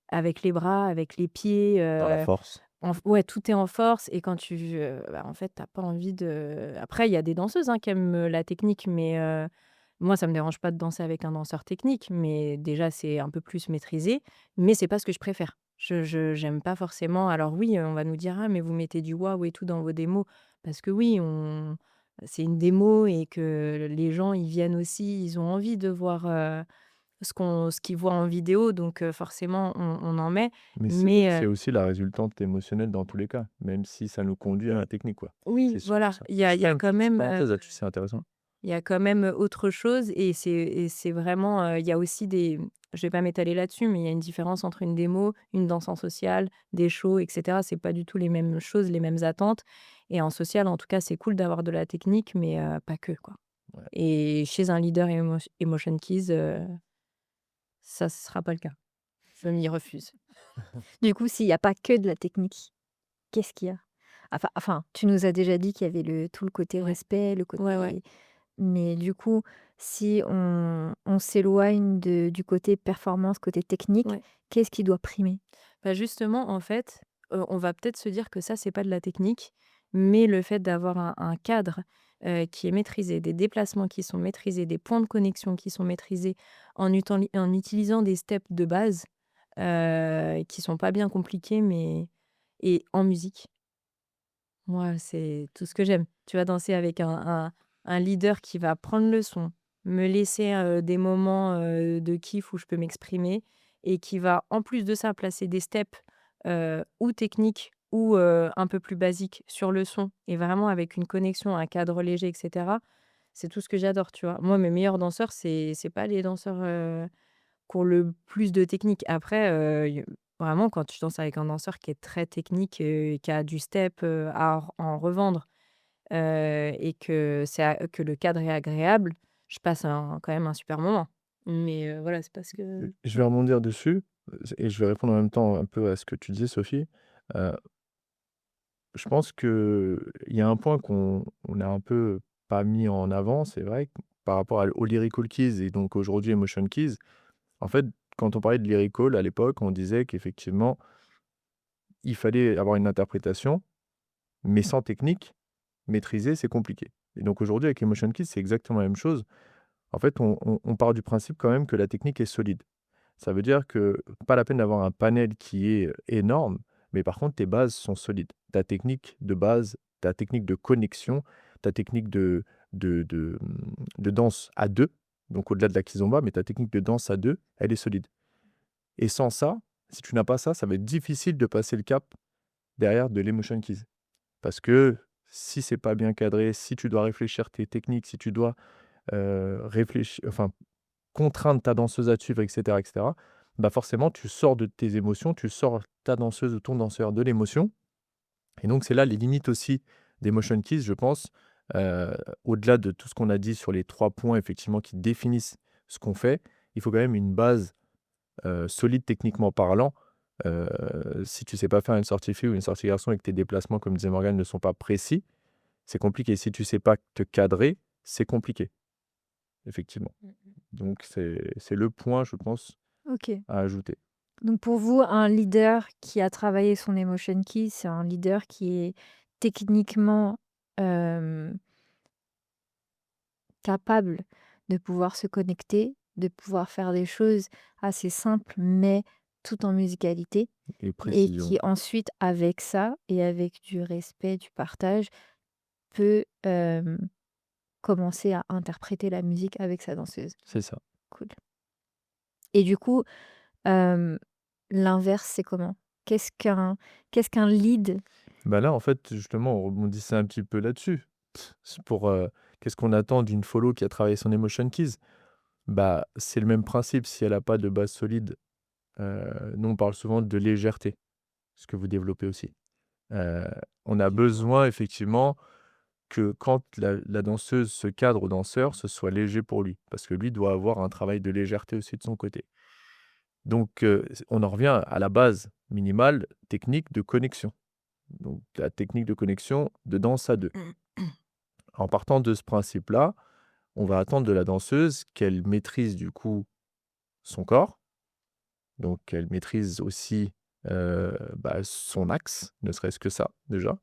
avec les bras, avec les pieds, Dans la force. ouais, tout est en force et quand bah, en fait, tu as pas envie de après il y a des danseuses, hein, qui aiment, la technique, mais moi, ça me dérange pas de danser avec un danseur technique, mais déjà, c'est un peu plus maîtrisé, mais c'est pas ce que je préfère. J'aime pas forcément alors oui, on va nous dire: «Ah mais vous mettez du waouh et tout dans vos démos», parce que oui, on c'est une démo et que les gens, ils viennent aussi, ils ont envie de voir, ce qu'ils voient en vidéo donc forcément on en met, Mais c'est mais aussi la résultante émotionnelle dans tous les cas, même si ça nous conduit à la technique, quoi. oui, C'est surtout voilà, ça. il Je y fais a une quand petite même, parenthèse là-dessus, c'est intéressant. il y a quand même, autre chose et c'est vraiment, il y a aussi des je vais pas m'étaler là-dessus, mais il y a une différence entre une démo, une danse en social, des shows et cetera. C'est pas du tout les mêmes choses, les mêmes attentes et en social, en tout cas, c'est cool d'avoir de la technique, mais pas que, quoi Ouais. et chez un leader Emotion Keys, ça, ce sera pas le cas. Je m'y refuse. Du coup, s'il y a pas que de la technique, qu'est-ce qu'il y a? Tu nous as déjà dit qu'il y avait tout le côté Ouais. respect, le Ouais, ouais, côté mais du coup, si on s'éloigne du côté performance, côté technique, ouais. qu'est-ce qui doit primer? Bah, justement, en fait, on va peut-être se dire que ça, c'est pas de la technique, mais le fait d'avoir un cadre, qui est maîtrisé, des déplacements qui sont maîtrisés, des points de connexion qui sont maîtrisés, en utilisant des steps de base, qui sont pas bien compliqués, mais et en musique. Moi, c'est tout ce que j'aime. Tu vas danser avec un leader qui va prendre le son, me laisser, des moments, de kiff où je peux m'exprimer et qui va, en plus de ça, placer des steps, ou techniques ou, un peu plus basiques sur le son et vraiment avec une connexion, un cadre léger et cetera. C'est tout ce que j'adore, tu vois? Moi, mes meilleurs danseurs, c'est pas les danseurs, qui ont le plus de technique. Après, vraiment quand tu danses avec un danseur qui est très technique, qui a du step, à en revendre, et que le cadre est agréable, je passe quand même un super moment. Mais voilà, c'est parce que Je ouais. vais rebondir dessus, et je vais répondre en même temps un peu à ce que tu disais, Sophie. Heu, je pense qu'il y a un point qu'on n'a un peu pas mis en avant, c'est vrai, par rapport aux Lyrical Keys et donc aujourd'hui Emotion Keys. En fait, quand on parlait de lyrical à l'époque, on disait qu'effectivement, il fallait avoir une interprétation, mais sans technique, maîtriser, c'est compliqué. Et donc aujourd'hui, avec Emotion Keys, c'est exactement la même chose. En fait, on part du principe quand même que la technique est solide. Ça veut dire que pas la peine d'avoir un panel qui est énorme, mais par contre, tes bases sont solides. Ta technique de base, ta technique de connexion, ta technique de danse à deux, donc au-delà de la kizomba, mais ta technique de danse à deux, elle est solide. Et sans ça, si tu n'as pas ça, ça va être difficile de passer le cap derrière de l'emotion keys. Parce que si c'est pas bien cadré, si tu dois réfléchir tes techniques, si tu dois réfléchir, enfin, contraindre ta danseuse à te suivre, etc., bah forcément, tu sors de tes émotions, tu sors ta danseuse ou ton danseur de l'émotion. Et donc, c'est là les limites aussi des motion keys, je pense. Euh, Au-delà de tout ce qu'on a dit sur les 3 points, effectivement, qui définissent ce qu'on fait, il faut quand même une base solide techniquement parlant. Si tu sais pas faire une sortie fille ou une sortie garçon et que tes déplacements, comme disait Morgane, ne sont pas précis, c'est compliqué. Si tu sais pas te cadrer, c'est compliqué, effectivement. Donc, c'est le point, je pense, Ok. à ajouter. Donc pour vous, un leader qui a travaillé son emotion key, c'est un leader qui est techniquement euh, capable de pouvoir se connecter, de pouvoir faire des choses assez simples, mais tout en musicalité, Et et précision. qui ensuite, avec ça et avec du respect, du partage, peut commencer à interpréter la musique avec sa danseuse. C'est ça. Cool. Et du coup, euh, l'inverse, c'est comment? Qu'est-ce qu'un lead? Bah là, en fait, justement, on rebondissait un petit peu là-dessus. C'est pour qu'est-ce qu'on attend d'une follow qui a travaillé son emotion keys? Bah, c'est le même principe. Si elle n'a pas de base solide, nous on parle souvent de légèreté, ce que vous développez aussi. Euh, on a besoin effectivement que quand la danseuse se cadre au danseur, ce soit léger pour lui, parce que lui doit avoir un travail de légèreté aussi de son côté. Donc, on en revient à la base minimale technique de connexion. Donc, la technique de connexion de danse à deux. En partant de ce principe-là, on va attendre de la danseuse qu'elle maîtrise du coup son corps, donc qu'elle maîtrise aussi son axe, ne serait-ce que ça déjà,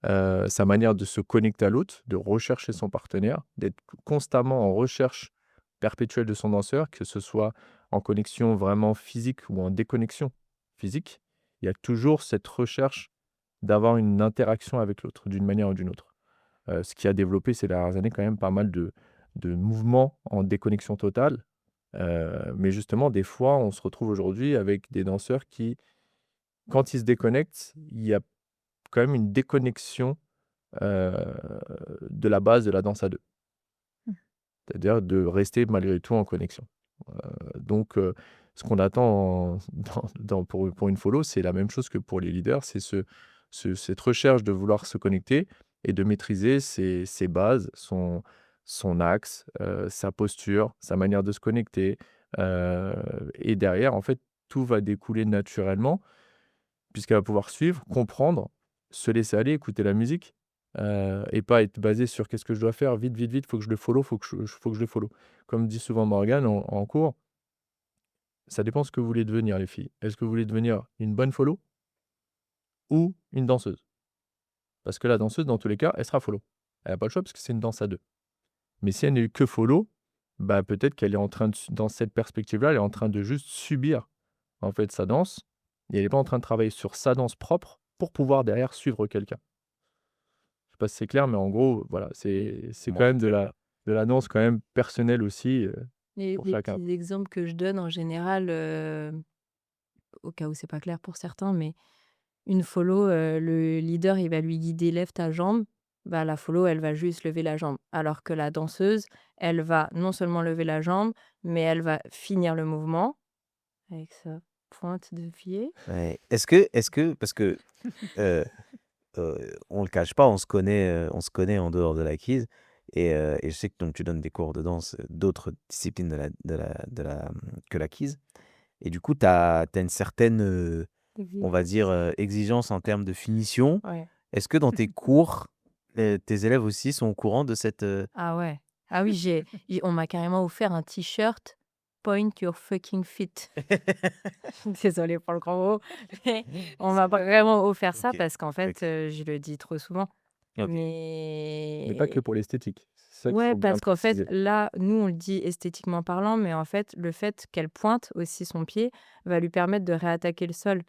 sa manière de se connecter à l'autre, de rechercher son partenaire, d'être constamment en recherche perpétuelle de son danseur, que ce soit en connexion vraiment physique ou en déconnexion physique. Il y a toujours cette recherche d'avoir une interaction avec l'autre d'une manière ou d'une autre. Ce qui a développé ces dernières années quand même pas mal de mouvements en déconnexion totale. Mais justement, des fois, on se retrouve aujourd'hui avec des danseurs qui, quand ils se déconnectent, il y a quand même une déconnexion euh, de la base de la danse à deux. Mm. C'est-à-dire de rester malgré tout en connexion. Donc, ce qu'on attend pour une follow, c'est la même chose que pour les leaders, c'est cette recherche de vouloir se connecter et de maîtriser ses bases, son axe, sa posture, sa manière de se connecter. Et derrière, en fait, tout va découler naturellement, puisqu'elle va pouvoir suivre, comprendre, se laisser aller, écouter la musique, et pas être basé sur qu'est-ce que je dois faire, vite, vite, vite, faut que je le follow, faut que je le follow. Comme dit souvent Morgane en cours, ça dépend ce que vous voulez devenir, les filles. Est-ce que vous voulez devenir une bonne follow ou une danseuse? Parce que la danseuse, dans tous les cas, elle sera follow. Elle n'a pas le choix parce que c'est une danse à deux. Mais si elle n'est que follow, bah peut-être qu'elle est en train de, dans cette perspective-là, elle est en train de juste subir en fait sa danse et elle n'est pas en train de travailler sur sa danse propre pour pouvoir derrière suivre quelqu'un. Je sais pas si c'est clair, mais en gros, voilà, c'est quand même de la danse quand même personnelle aussi Et pour les chacun. petits exemples que je donne en général, au cas où c'est pas clair pour certains, mais une follow, le leader, il va lui guider: «Lève ta jambe». Bah, la follow, elle va juste lever la jambe. Alors que la danseuse, elle va non seulement lever la jambe, mais elle va finir le mouvement avec sa pointe de pied. Ouais. Est-ce que, parce que euh, on le cache pas, on se connaît en dehors de la Keys, et je sais que donc, tu donnes des cours de danse, d'autres disciplines que la Keys, et du coup, tu as une certaine, on va dire, exigence en termes de finition. Ouais. Est-ce que dans tes cours, tes élèves aussi sont au courant de cette... Ah ouais. Ah oui, on m'a carrément offert un t-shirt «Point your fucking feet». Désolée pour le grand mot, mais on m'a vraiment offert ça Ok, parce qu'en fait, ok, je le dis trop souvent, ok. Mais pas que mais pour l'esthétique. C'est ça qu'il Ouais, faut bien parce qu'en fait, préciser. là, nous, on le dit esthétiquement parlant, mais en fait, le fait qu'elle pointe aussi son pied va lui permettre de réattaquer le sol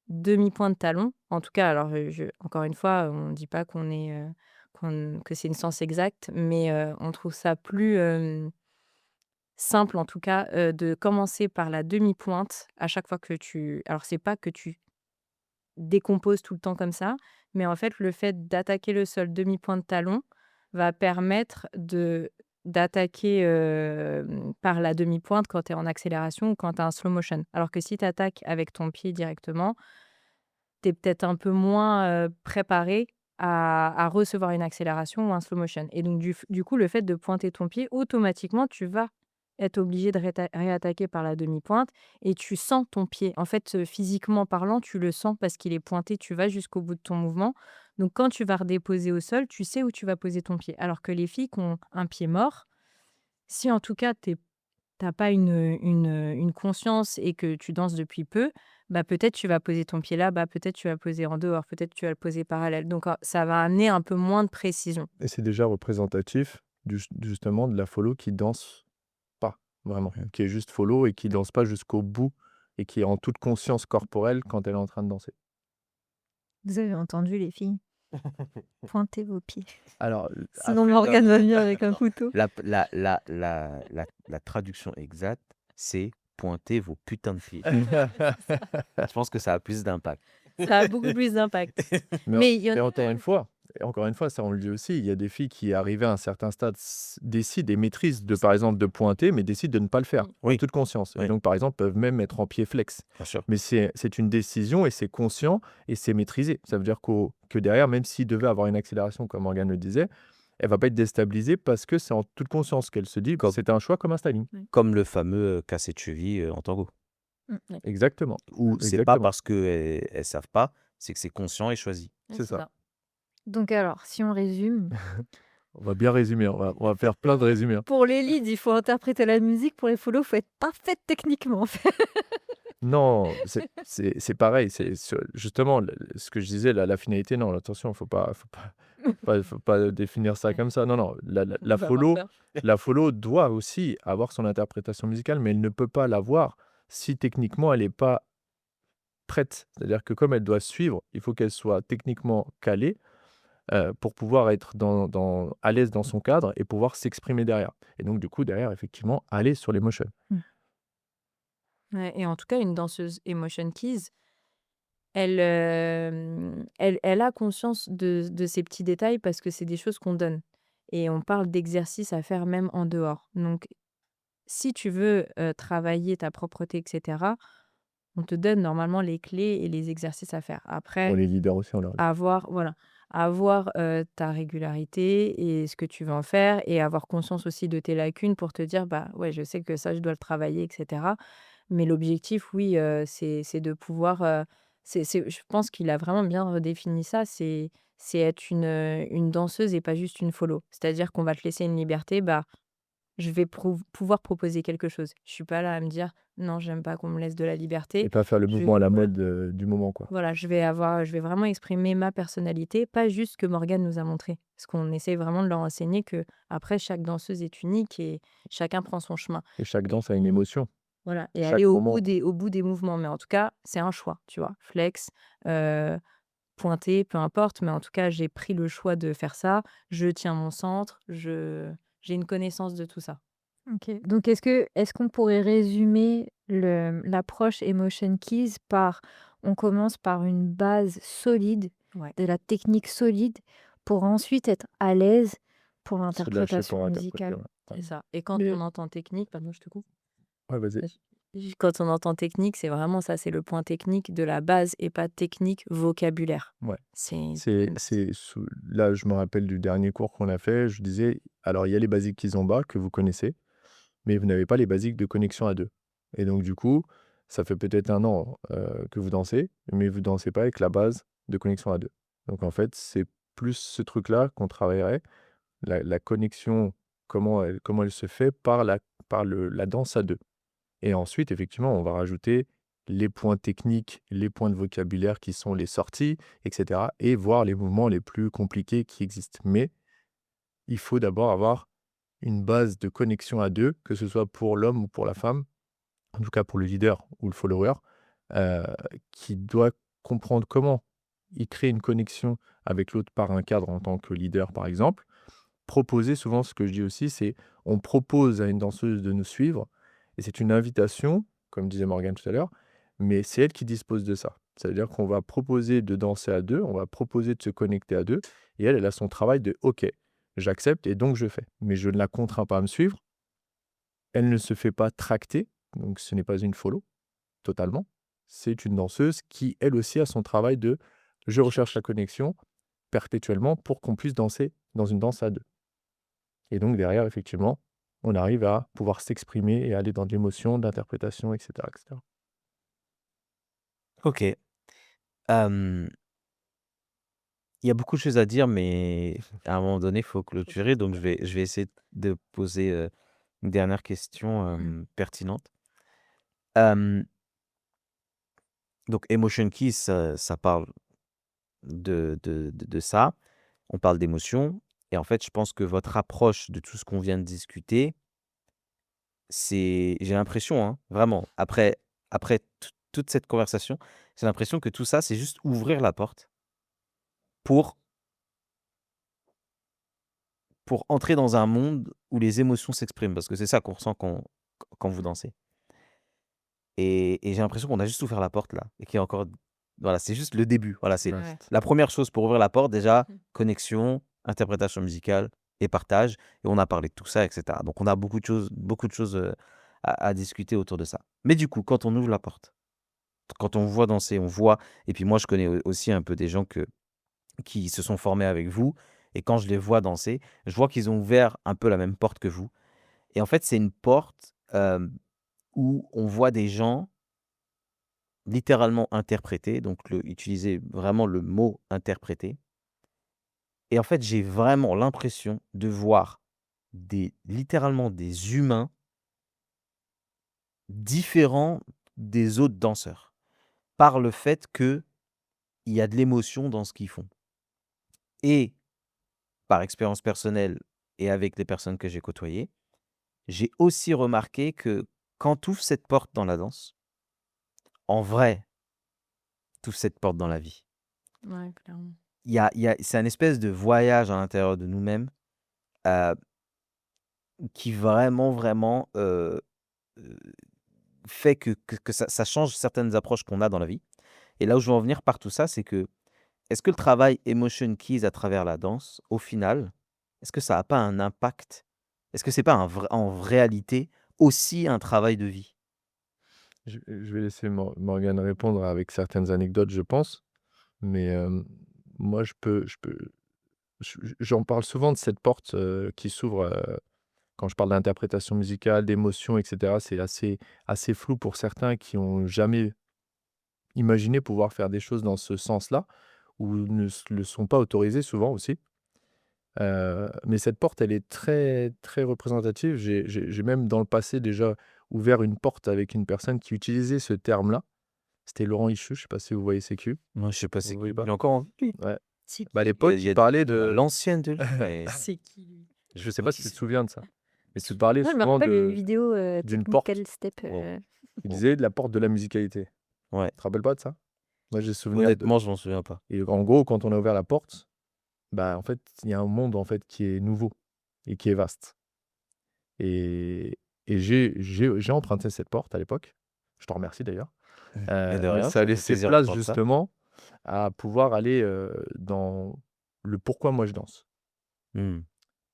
demi-pointe talon. En tout cas, alors, encore une fois, on ne dit pas que c'est une science exacte, mais on trouve ça plus simple, en tout cas, de commencer par la demi-pointe à chaque fois que tu. Alors, c'est pas que tu décomposes tout le temps comme ça, mais en fait, le fait d'attaquer le sol demi-pointe talon va permettre d'attaquer par la demi-pointe quand tu es en accélération ou quand tu as un slow motion. Alors que si tu attaques avec ton pied directement, tu es peut-être un peu moins préparé à recevoir une accélération ou un slow motion. Et donc, du coup, le fait de pointer ton pied, automatiquement, tu vas être obligé de réattaquer par la demi-pointe et tu sens ton pied. En fait, physiquement parlant, tu le sens parce qu'il est pointé, tu vas jusqu'au bout de ton mouvement. Donc, quand tu vas redéposer au sol, tu sais où tu vas poser ton pied. Alors que les filles qui ont un pied mort, si en tout cas tu n'as pas une conscience et que tu danses depuis peu, bah, peut-être tu vas poser ton pied là, bah, peut-être tu vas le poser en dehors, peut-être tu vas le poser parallèle. Donc, ça va amener un peu moins de précision. Et c'est déjà représentatif justement de la follow qui danse pas vraiment, qui est juste follow et qui danse pas jusqu'au bout et qui est en toute conscience corporelle quand elle est en train de danser. Vous avez entendu, les filles? Pointez vos pieds. Alors, Sinon, après, Morgane va venir avec un couteau. La traduction exacte, c'est pointer vos putains de pieds. Je pense que ça a plus d'impact. Ça a beaucoup plus d'impact. Mais il y en mais a. encore une fois, ça on le dit aussi, il y a des filles qui arrivées à un certain stade décident et maîtrisent par exemple de pointer, mais décident de ne pas le faire, en Oui, toute conscience. Et oui, donc par exemple peuvent même être en pied flex. bien sûr. Mais c'est une décision et c'est conscient et c'est maîtrisé. Ça veut dire que derrière, même s'il devait avoir une accélération, comme Morgane le disait, elle va pas être déstabilisée parce que c'est en toute conscience qu'elle se dit Comme, c'est un choix comme un styling. comme le fameux cassé de cheville en tango. Exactement. Ou c'est pas Exactement. parce qu'elles ne savent pas, c'est que c'est conscient et choisi. C'est ça. Donc alors, si on résume, On va bien résumer, on va faire plein de résumés. pour les leads, il faut interpréter la musique. Pour les follow, il faut être parfaite techniquement, en fait. Non, c'est pareil. Justement ce que je disais, la finalité, non, attention, faut pas définir ça comme ça. Non, non, On va avoir peur. la follow doit aussi avoir son interprétation musicale, mais elle ne peut pas l'avoir si techniquement elle n'est pas prête. C'est-à-dire que comme elle doit suivre, il faut qu'elle soit techniquement calée pour pouvoir être à l'aise dans son cadre et pouvoir s'exprimer derrière. Et donc, du coup, derrière, effectivement, aller sur l'émotion. Ouais, et en tout cas, une danseuse Emotion Keys, elle a conscience de ces petits détails parce que c'est des choses qu'on donne. Et on parle d'exercices à faire même en dehors. Donc, si tu veux travailler ta propreté, etc., on te donne normalement les clés et les exercices à faire. Pour Après, les leaders aussi, on leur dit. avoir ta régularité et ce que tu veux en faire et avoir conscience aussi de tes lacunes pour te dire, bah ouais, je sais que ça, je dois le travailler, etc. Mais l'objectif, oui, c'est de pouvoir. Je pense qu'il a vraiment bien redéfini ça. C'est être une danseuse et pas juste une follow. C'est-à-dire qu'on va te laisser une liberté, bah, je vais pouvoir proposer quelque chose. Je suis pas là à me dire, non, j'aime pas qu'on me laisse de la Et liberté. pas faire le Je mouvement à la voilà. mode du moment, quoi. Voilà, je vais vraiment exprimer ma personnalité, pas juste ce que Morgane nous a montré. Parce qu'on essaie vraiment de leur enseigner que après chaque danseuse est unique et chacun prend son chemin. Et chaque danse a une émotion. Voilà, et Chaque aller moment. au bout des mouvements. Mais en tout cas, c'est un choix, tu vois. Flex, pointer, peu importe. Mais en tout cas, j'ai pris le choix de faire ça. Je tiens mon centre. J'ai une connaissance de tout ça. Ok. Donc, est-ce qu'on pourrait résumer l'approche Emotion Keys par on commence par une base solide, Ouais. de la technique solide, pour ensuite être à l'aise pour Se lâcher l'interprétation pour interpréter. musicale. Ouais. C'est ça. Et quand Le- on entend technique, pardon, je te coupe. Ouais, vas-y. Quand on entend technique, c'est vraiment ça, c'est le point technique de la base et pas technique vocabulaire. Ouais. C'est Là, je me rappelle du dernier cours qu'on a fait. Je disais, alors il y a les basiques Kizomba que vous connaissez, mais vous n'avez pas les basiques de connexion à deux. Et donc, du coup, ça fait peut-être 1 an que vous dansez, mais vous dansez pas avec la base de connexion à deux. Donc, en fait, c'est plus ce truc-là qu'on travaillerait, la connexion, comment elle se fait par la danse à deux. Et ensuite, effectivement, on va rajouter les points techniques, les points de vocabulaire qui sont les sorties, etc. et voir les mouvements les plus compliqués qui existent. Mais il faut d'abord avoir une base de connexion à 2, que ce soit pour l'homme ou pour la femme, en tout cas pour le leader ou le follower, heu, qui doit comprendre comment il crée une connexion avec l'autre par un cadre en tant que leader, par exemple. Proposer, souvent ce que je dis aussi, c'est on propose à une danseuse de nous suivre et c'est une invitation, comme disait Morgane tout à l'heure, mais c'est elle qui dispose de ça. Ça veut dire qu'on va proposer de danser à 2, on va proposer de se connecter à 2 et elle, elle a son travail de: «OK, j'accepte et donc je fais». Mais je ne la contrains pas à me suivre. Elle ne se fait pas tracter, donc ce n'est pas une follow, totalement. C'est une danseuse qui, elle aussi, a son travail de: «Je recherche la connexion perpétuellement pour qu'on puisse danser dans une danse à 2». Et donc derrière, effectivement, on arrive à pouvoir s'exprimer et aller dans de l'émotion, de l'interprétation, et cetera, et cetera. OK. Hem, il y a beaucoup de choses à dire, mais à un moment donné, il faut clôturer, donc je vais essayer de poser, une dernière question, pertinente. Hem, donc Emotion Keys, ça parle de ça. On parle d'émotion et en fait, je pense que votre approche de tout ce qu'on vient de discuter, j'ai l'impression, hein, vraiment, après toute cette conversation, j'ai l'impression que tout ça, c'est juste ouvrir la porte pour entrer dans un monde où les émotions s'expriment, parce que c'est ça qu'on ressent quand vous dansez et j'ai l'impression qu'on a juste ouvert la porte là et qu'il y a encore voilà, c'est juste le début. Voilà, c'est Ouais. la première chose pour ouvrir la porte déjà, connexion, interprétation musicale et partage et on a parlé de tout ça et cetera. Donc on a beaucoup de choses, à discuter autour de ça. Mais du coup, quand on ouvre la porte, quand on voit danser, on voit et puis moi je connais aussi un peu des gens qui se sont formés avec vous et quand je les vois danser, je vois qu'ils ont ouvert un peu la même porte que vous et en fait, c'est une porte, où on voit des gens littéralement interpréter, donc utiliser vraiment le mot interpréter et en fait, j'ai vraiment l'impression de voir littéralement des humains différents des autres danseurs, par le fait qu'il y a de l'émotion dans ce qu'ils font et par expérience personnelle et avec les personnes que j'ai côtoyées, j'ai aussi remarqué que quand tu ouvres cette porte dans la danse, en vrai, tu ouvres cette porte dans la vie. Ouais, clairement. C'est un espèce de voyage à l'intérieur de nous-mêmes, heu, qui vraiment, heu, fait que ça change certaines approches qu'on a dans la vie et là où je veux en venir par tout ça, c'est que, est-ce que le travail Emotion Keys à travers la danse, au final, est-ce que ça a pas un impact? Est-ce que c'est pas en réalité aussi un travail de vie? Je vais laisser Morgane répondre avec certaines anecdotes, je pense. Mais, moi, j'en parle souvent de cette porte, qui s'ouvre, quand je parle d'interprétation musicale, d'émotion et cetera. C'est assez flou pour certains qui ont jamais imaginé pouvoir faire des choses dans ce sens-là ou ne le sont pas autorisés souvent aussi. Mais cette porte, elle est très, très représentative. J'ai même dans le passé déjà ouvert une porte avec une personne qui utilisait ce terme-là. C'était Laurent Hichou, je sais pas si vous voyez c'est qui? Moi, je sais pas Vous c'est qui. voyez Il pas? est encore en vie, lui? Ouais. C'est Bah, à qui l'époque, Il y il a parlait à de l'ancienne de lui, mais C'est qui lui? je je sais vois pas qui si tu te c'est. souviens de ça, mais tu parlais Moi, je me souvent rappelle une vidéo, d'une porte. Technical Step, Wow, Il wow. disait de la porte de la musicalité. Ouais, Tu te rappelles pas de ça? Moi, j'ai souvenir de honnêtement, je m'en souviens pas. et en gros, quand on a ouvert la porte, bah, en fait, il y a un monde, en fait, qui est nouveau et qui est vaste et j'ai emprunté cette porte à l'époque. Je t'en remercie d'ailleurs. Mais de Mais rien, ça a ça fait laissé plaisir place d'entendre ça. justement à pouvoir aller, dans le pourquoi moi je danse. Mmh.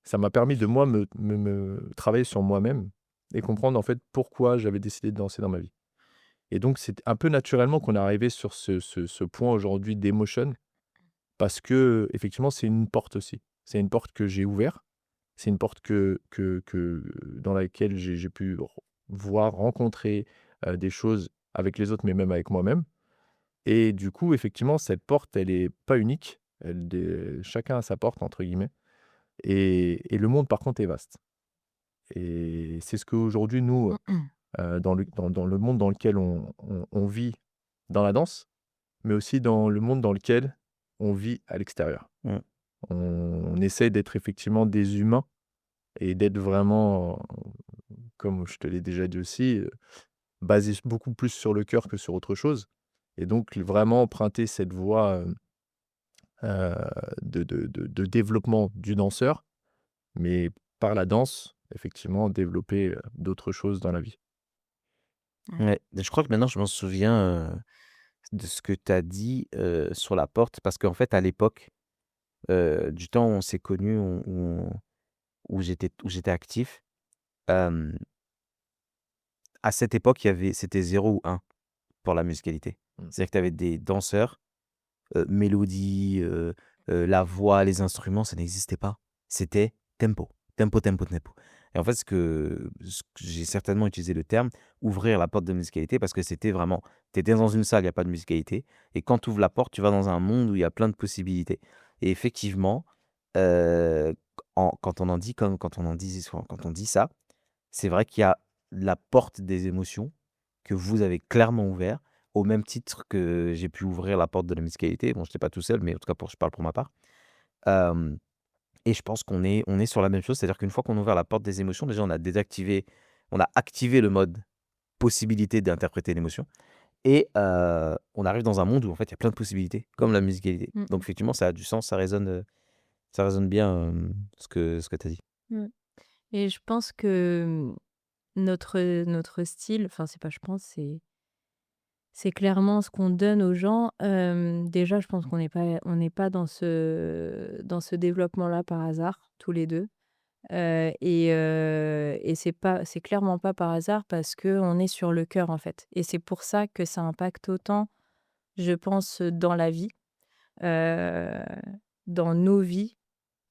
Ça m'a permis de moi me travailler sur moi-même et comprendre en fait pourquoi j'avais décidé de danser dans ma vie. Et donc c'est un peu naturellement qu'on est arrivé sur ce point aujourd'hui d'émotion parce que effectivement c'est une porte aussi. C'est une porte que j'ai ouverte, c'est une porte que dans laquelle j'ai pu voir, rencontrer, des choses avec les autres, mais même avec moi-même. Et du coup, effectivement, cette porte, elle est pas unique. Chacun a sa porte entre guillemets et le monde par contre est vaste. Et c'est ce qu'aujourd'hui nous, dans le monde dans lequel on vit dans la danse, mais aussi dans le monde dans lequel on vit à l'extérieur. Mmh. On essaie d'être effectivement des humains et d'être vraiment, comme je te l'ai déjà dit aussi, basé beaucoup plus sur le cœur que sur autre chose et donc vraiment emprunter cette voie, heu, de développement du danseur, mais par la danse, effectivement, développer, d'autres choses dans la vie. Ouais. Ouais, je crois que maintenant je m'en souviens, de ce que tu as dit, sur la porte parce qu'en fait à l'époque, du temps où on s'est connus, où j'étais actif, hem, à cette époque, c'était 0 ou 1 pour la musicalité. Mmh. C'est-à-dire que tu avais des danseurs, mélodie, la voix, les instruments, ça n'existait pas. C'était tempo, tempo, tempo, tempo et en fait, ce que j'ai certainement utilisé le terme «ouvrir la porte de musicalité» parce que c'était vraiment tu étais dans une salle, il y a pas de musicalité et quand tu ouvres la porte, tu vas dans un monde où il y a plein de possibilités et effectivement, heu, quand on dit ça, c'est vrai qu'il y a la porte des émotions que vous avez clairement ouvert, au même titre que j'ai pu ouvrir la porte de la musicalité. Bon, j'étais pas tout seul, mais en tout cas je parle pour ma part. Hem et je pense qu'on est sur la même chose, c'est-à-dire qu'une fois qu'on a ouvert la porte des émotions, déjà on a activé le mode possibilité d'interpréter l'émotion et on arrive dans un monde où en fait il y a plein de possibilités, comme la musicalité. Mmh Donc mh. effectivement, ça a du sens, ça résonne bien, ce que tu as dit. Mmh. Et je pense que, notre style, enfin, c'est pas je pense, c'est clairement ce qu'on donne aux gens. Déjà, je pense qu'on n'est pas dans ce développement-là par hasard, tous les 2. Et c'est clairement pas par hasard parce qu'on est sur le cœur, en fait. Et c'est pour ça que ça impacte autant, je pense, dans la vie, heu, dans nos vies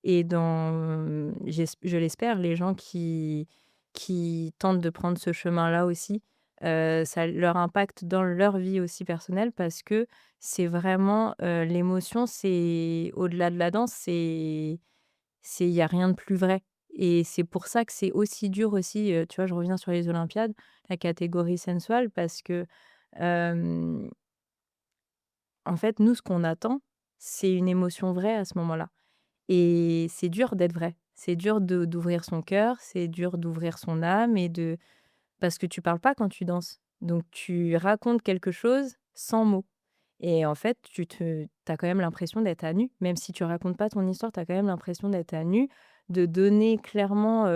et dans, je l'espère, les gens qui tentent de prendre ce chemin-là aussi, ça leur impacte dans leur vie aussi personnelle parce que c'est vraiment, l'émotion, c'est au-delà de la danse, il y a rien de plus vrai et c'est pour ça que c'est aussi dur aussi, tu vois, je reviens sur les olympiades, la catégorie sensual parce que, hem, en fait, nous, ce qu'on attend, c'est une émotion vraie à ce moment-là. Et c'est dur d'être vrai. C'est dur d'ouvrir son cœur, c'est dur d'ouvrir son âme parce que tu parles pas quand tu danses. Donc tu racontes quelque chose sans mots et en fait, tu as quand même l'impression d'être à nu. Même si tu racontes pas ton histoire, tu as quand même l'impression d'être à nu, de donner clairement,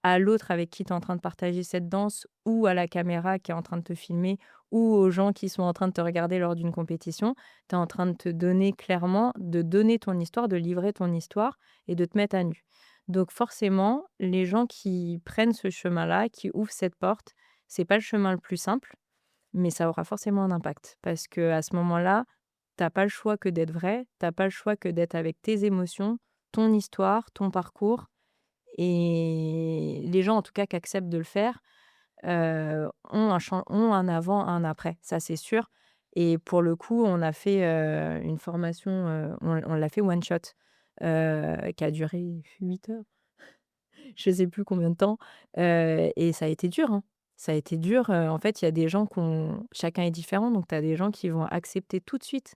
à l'autre avec qui tu es en train de partager cette danse ou à la caméra qui est en train de te filmer ou aux gens qui sont en train de te regarder lors d'une compétition. Tu es en train de te donner clairement, de donner ton histoire, de livrer ton histoire et de te mettre à nu. Donc forcément, les gens qui prennent ce chemin-là, qui ouvrent cette porte, c'est pas le chemin le plus simple, mais ça aura forcément un impact. Parce que à ce moment-là, t'as pas le choix que d'être vrai, t'as pas le choix que d'être avec tes émotions, ton histoire, ton parcours. Et les gens, en tout cas, qui acceptent de le faire, ont un avant, un après, ça c'est sûr. Et pour le coup, on a fait une formation, on l'a fait one shot, qui a duré 8 heures. Je sais plus combien de temps, et ça a été dur, hein. Ça a été dur, en fait, il y a des gens chacun est différent, donc tu as des gens qui vont accepter tout de suite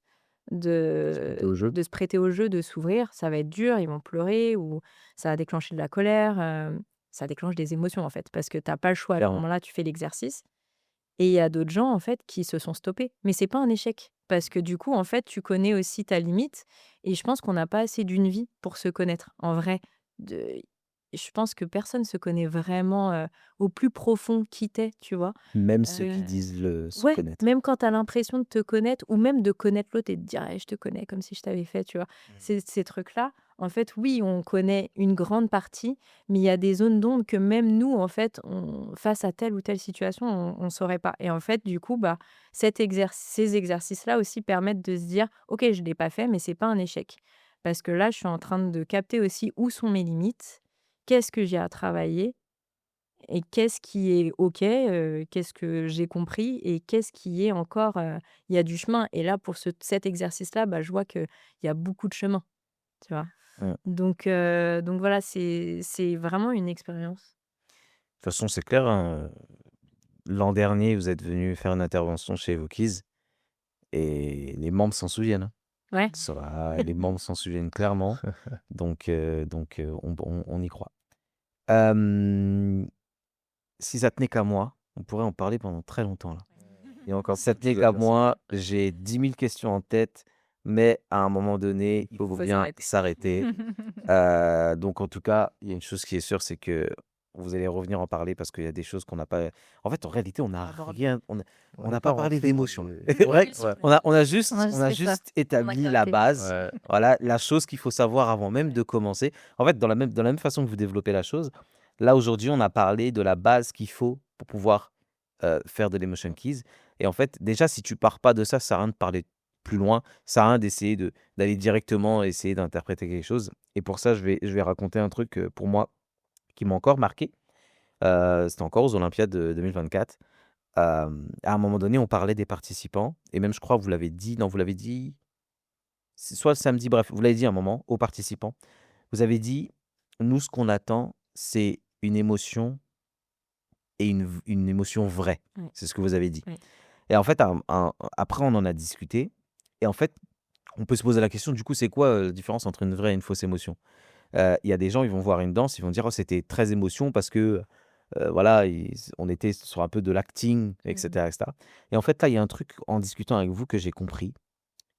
Se prêter au jeu. de se prêter au jeu, de s'ouvrir. Ça va être dur, ils vont pleurer ou ça va déclencher de la colère, ça déclenche des émotions, en fait, parce que tu as pas le choix. À ce Clairement. moment-là, tu fais l'exercice et il y a d'autres gens, en fait, qui se sont stoppés. Mais c'est pas un échec parce que du coup, en fait, tu connais aussi ta limite et je pense qu'on n'a pas assez d'une vie pour se connaître. En vrai, de je pense que personne se connaît vraiment, au plus profond qui tu tu vois? Même ceux Heu, qui disent se ouais, connaître. même quand tu as l'impression de te connaître ou même de connaître l'autre et de dire: «Eh, je te connais comme si je t'avais fait», tu vois? Mmh. Ces trucs-là, en fait, oui, on connaît une grande partie, mais il y a des zones d'ombre que même nous, en fait, face à telle ou telle situation, on saurait pas et en fait, du coup, bah, ces exercices-là aussi permettent de se dire: «OK, je l'ai pas fait, mais c'est pas un échec». Parce que là, je suis en train de capter aussi où sont mes limites, qu'est-ce que j'ai à travailler et qu'est-ce qui est OK, qu'est-ce que j'ai compris et qu'est-ce qui est encore, il y a du chemin et là, pour cet exercice-là, bah, je vois qu'il y a beaucoup de chemin, tu vois? Mmh. Donc voilà, c'est vraiment une expérience. De toute façon, c'est clair, hein, l'an dernier, vous êtes venu faire une intervention chez Evoquiz et les membres s'en souviennent, hein. Ouais. Les membres s'en souviennent clairement. On y croit. Euh, Si ça tenait qu'à moi, on pourrait en parler pendant très longtemps là. Et encore, si ça tenait Chose à qu'à dire ça. moi, j'ai 10 000 questions en tête, mais à un moment donné, il Il faut faut bien s'arrêter. s'arrêter. Donc, en tout cas, il y a une chose qui est sûre, c'est que vous allez revenir en parler parce qu'il y a des choses qu'on n'a pas. En fait, en réalité, on n'a Abordé. rien. On On n'est n'a pas pas parlé rentré dans d'émotion. les... Ouais, Ouais, on a On a juste juste fait ça. établi la gratté. base. ouais. Voilà, la chose qu'il faut savoir avant même de commencer. En fait, dans la même façon que vous développez la chose, là, aujourd'hui, on a parlé de la base qu'il faut pour pouvoir faire de l'emotion keys. Et en fait, déjà, si tu pars pas de ça sert à rien de parler plus loin. Ça sert à rien d'essayer d'aller directement essayer d'interpréter quelque chose. Et pour ça, je vais raconter un truc pour moi qui m'a encore marqué. C'était encore aux Olympiades de 2024. À un moment donné, on parlait des participants. Et même, je crois, vous l'avez dit. Non, vous l'avez dit. C'est soit le samedi, bref, vous l'avez dit à un moment aux participants. Vous avez dit, nous, ce qu'on attend, c'est une émotion et une émotion vraie. Ouais. C'est ce que vous avez dit. Ouais. Et en fait, après, on en a discuté. Et en fait, on peut se poser la question, du coup, c'est quoi la différence entre une vraie et une fausse émotion? Il y a des gens, ils vont voir une danse, ils vont dire, oh, c'était très émotion parce que, voilà, on était sur un peu de l'acting, etc., etc. Et en fait, là, il y a un truc en discutant avec vous que j'ai compris.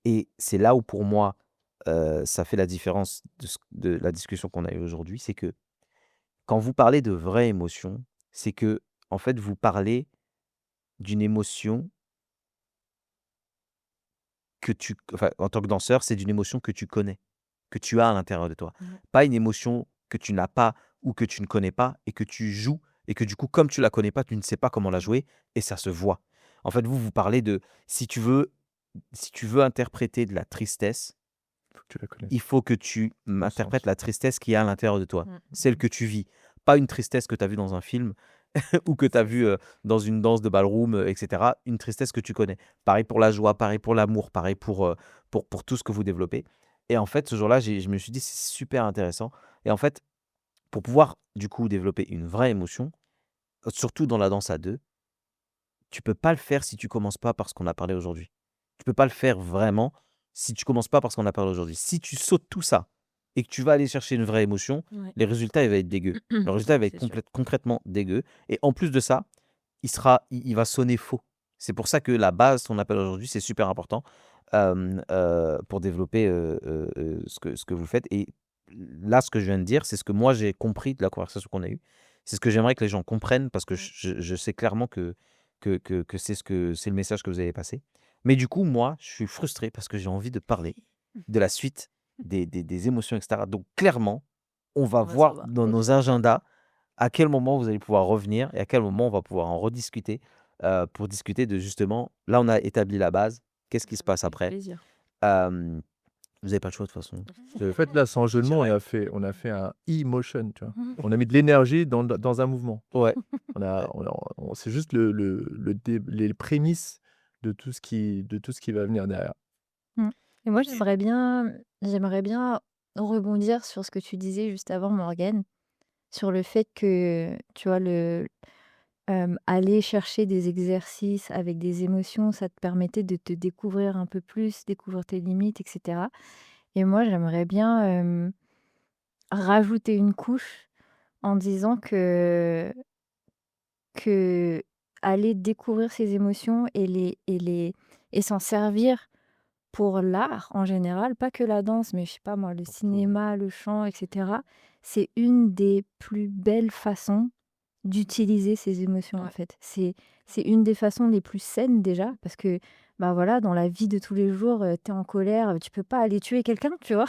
Et c'est là où, pour moi, ça fait la différence de la discussion qu'on a eue aujourd'hui. C'est que quand vous parlez de vraie émotion, c'est que, en fait, vous parlez d'une émotion enfin, en tant que danseur, c'est d'une émotion que tu connais, que tu as à l'intérieur de toi. Pas une émotion que tu n'as pas ou que tu ne connais pas et que tu joues et que du coup, comme tu la connais pas, tu ne sais pas comment la jouer et ça se voit. En fait, vous parlez de si tu veux interpréter de la tristesse, Faut que tu la connaisses. il faut que tu Le interprètes sens. la tristesse qui est à l'intérieur de toi, celle que tu vis, pas une tristesse que tu as vue dans un film ou que tu as vue dans une danse de ballroom, etc. Une tristesse que tu connais. Pareil pour la joie, pareil pour l'amour, pareil pour tout ce que vous développez. Et en fait, ce jour-là, je me suis dit, c'est super intéressant. Et en fait, pour pouvoir du coup développer une vraie émotion, surtout dans la danse à deux, tu peux pas le faire si tu commences pas par ce qu'on a parlé aujourd'hui. Tu peux pas le faire vraiment si tu commences pas par ce qu'on a parlé aujourd'hui. Si tu sautes tout ça et que tu vas aller chercher une vraie émotion, Ouais. les résultats, il va être dégueu. Le résultat, il va être C'est sûr. concrètement dégueu. Et en plus de ça, il va sonner faux. C'est pour ça que la base qu'on appelle aujourd'hui, c'est super important pour développer ce que vous faites. Et là, ce que je viens de dire, c'est ce que moi j'ai compris de la conversation qu'on a eue. C'est ce que j'aimerais que les gens comprennent parce que je sais clairement que c'est le message que vous avez passé. Mais du coup, moi, je suis frustré parce que j'ai envie de parler de la suite des émotions, etc. Donc, clairement, on va On va se voir revoir. dans nos agendas à quel moment vous allez pouvoir revenir et à quel moment on va pouvoir en rediscuter pour discuter de justement, là, on a établi la base. Qu'est-ce qui se passe Avec après? plaisir. Vous n'avez pas le choix de toute façon. En fait, là, sans jeu de mots, on a fait un e-motion, tu vois. On a mis de l'énergie dans un mouvement. Ouais. C'est juste les prémices de tout ce qui va venir derrière. Et moi, j'aimerais bien rebondir sur ce que tu disais juste avant, Morgane, sur le fait que, tu vois, aller chercher des exercices avec des émotions, ça te permettait de te découvrir un peu plus, découvrir tes limites, etc. Et moi, j'aimerais bien rajouter une couche en disant que aller découvrir ses émotions et s'en servir pour l'art en général, pas que la danse, mais je sais pas moi, le Pour tout. cinéma, le chant, etc. C'est une des plus belles façons d'utiliser ses émotions, en Ouais. fait. C'est une des façons les plus saines déjà, parce que bah voilà, dans la vie de tous les jours, tu es en colère, tu peux pas aller tuer quelqu'un, tu vois.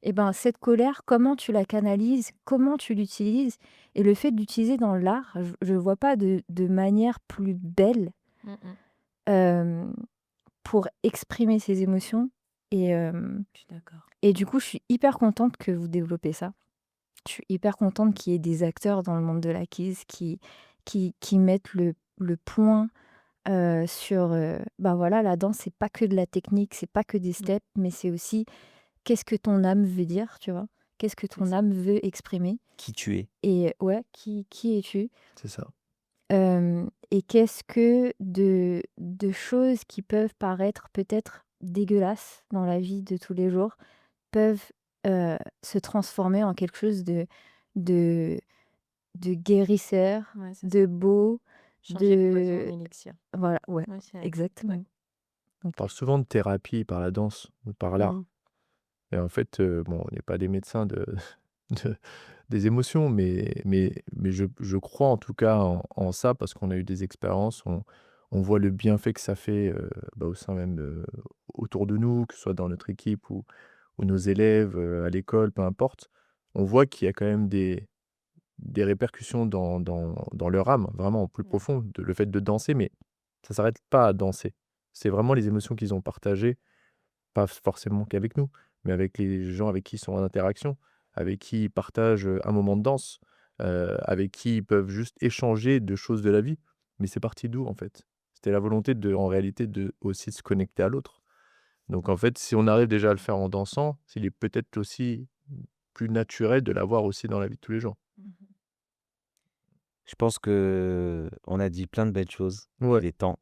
Et ben cette colère, comment tu la canalises, comment tu l'utilises, et le fait d'utiliser dans l'art, je vois pas de manière plus belle euh, pour exprimer ses émotions. Et, Je suis d'accord. et du coup, je suis hyper contente que vous développez ça. Je suis hyper contente qu'il y ait des acteurs dans le monde de la kiss qui mettent le point sur bah voilà, la danse, c'est pas que de la technique, c'est pas que des steps, mais c'est aussi qu'est-ce que ton âme veut dire, tu vois? Qu'est-ce que C'est ton ça. âme veut exprimer? Qui tu es? Et ouais, qui es-tu? C'est ça. Et qu'est-ce que de choses qui peuvent paraître peut-être dégueulasses dans la vie de tous les jours peuvent se transformer en quelque chose de, de guérisseur, Ouais, c'est ça. de beau, Changer le poison en de... élixir. Voilà, ouais, Ouais, c'est... exactement. Ouais. On parle souvent de thérapie par la danse ou par l'art. Mhm. Et en fait, bon, on n'est pas des médecins de des émotions, mais je crois en tout cas en ça parce qu'on a eu des expériences, on voit le bienfait que ça fait, au sein même, autour de nous, que ce soit dans notre équipe ou nos élèves, à l'école, peu importe. On voit qu'il y a quand même des répercussions dans leur âme, vraiment au plus Ouais. profond, le fait de danser, mais ça s'arrête pas à danser. C'est vraiment les émotions qu'ils ont partagées, pas forcément qu'avec nous, mais avec les gens avec qui ils sont en interaction, avec qui ils partagent, un moment de danse, avec qui ils peuvent juste échanger de choses de la vie. Mais c'est parti d'où, en fait? C'était la volonté en réalité, de aussi se connecter à l'autre. Donc en fait, si on arrive déjà à le faire en dansant, il est peut-être aussi plus naturel de l'avoir aussi dans la vie de tous les jours. Mhm. Je pense que on a dit plein de belles choses. Ouais, Il est temps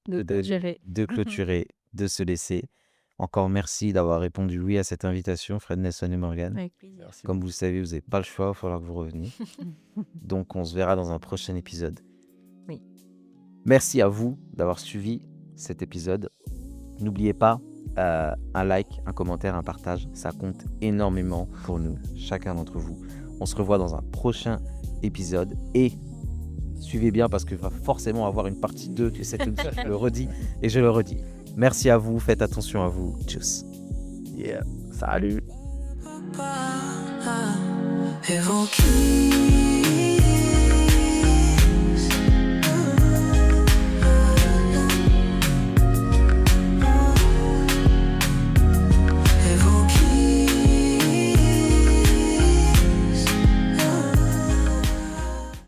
De de gérer. de clôturer, de se laisser. Encore merci d'avoir répondu oui à cette invitation, Fred, Nelson et Morgan. Avec plaisir. merci Comme beaucoup. vous le savez, vous n'avez pas le choix, il va falloir que vous reveniez. Donc on se verra dans un prochain épisode. Oui. Merci à vous d'avoir suivi cet épisode. N'oubliez pas, un like, un commentaire, un partage, ça compte énormément pour nous, chacun d'entre vous. On se revoit dans un prochain épisode et suivez bien parce qu'il va forcément avoir une partie 2 de cette émission. Je le redis et je le redis. Merci à vous, faites attention à vous. Tchuss. Yeah, salut! Et vont qui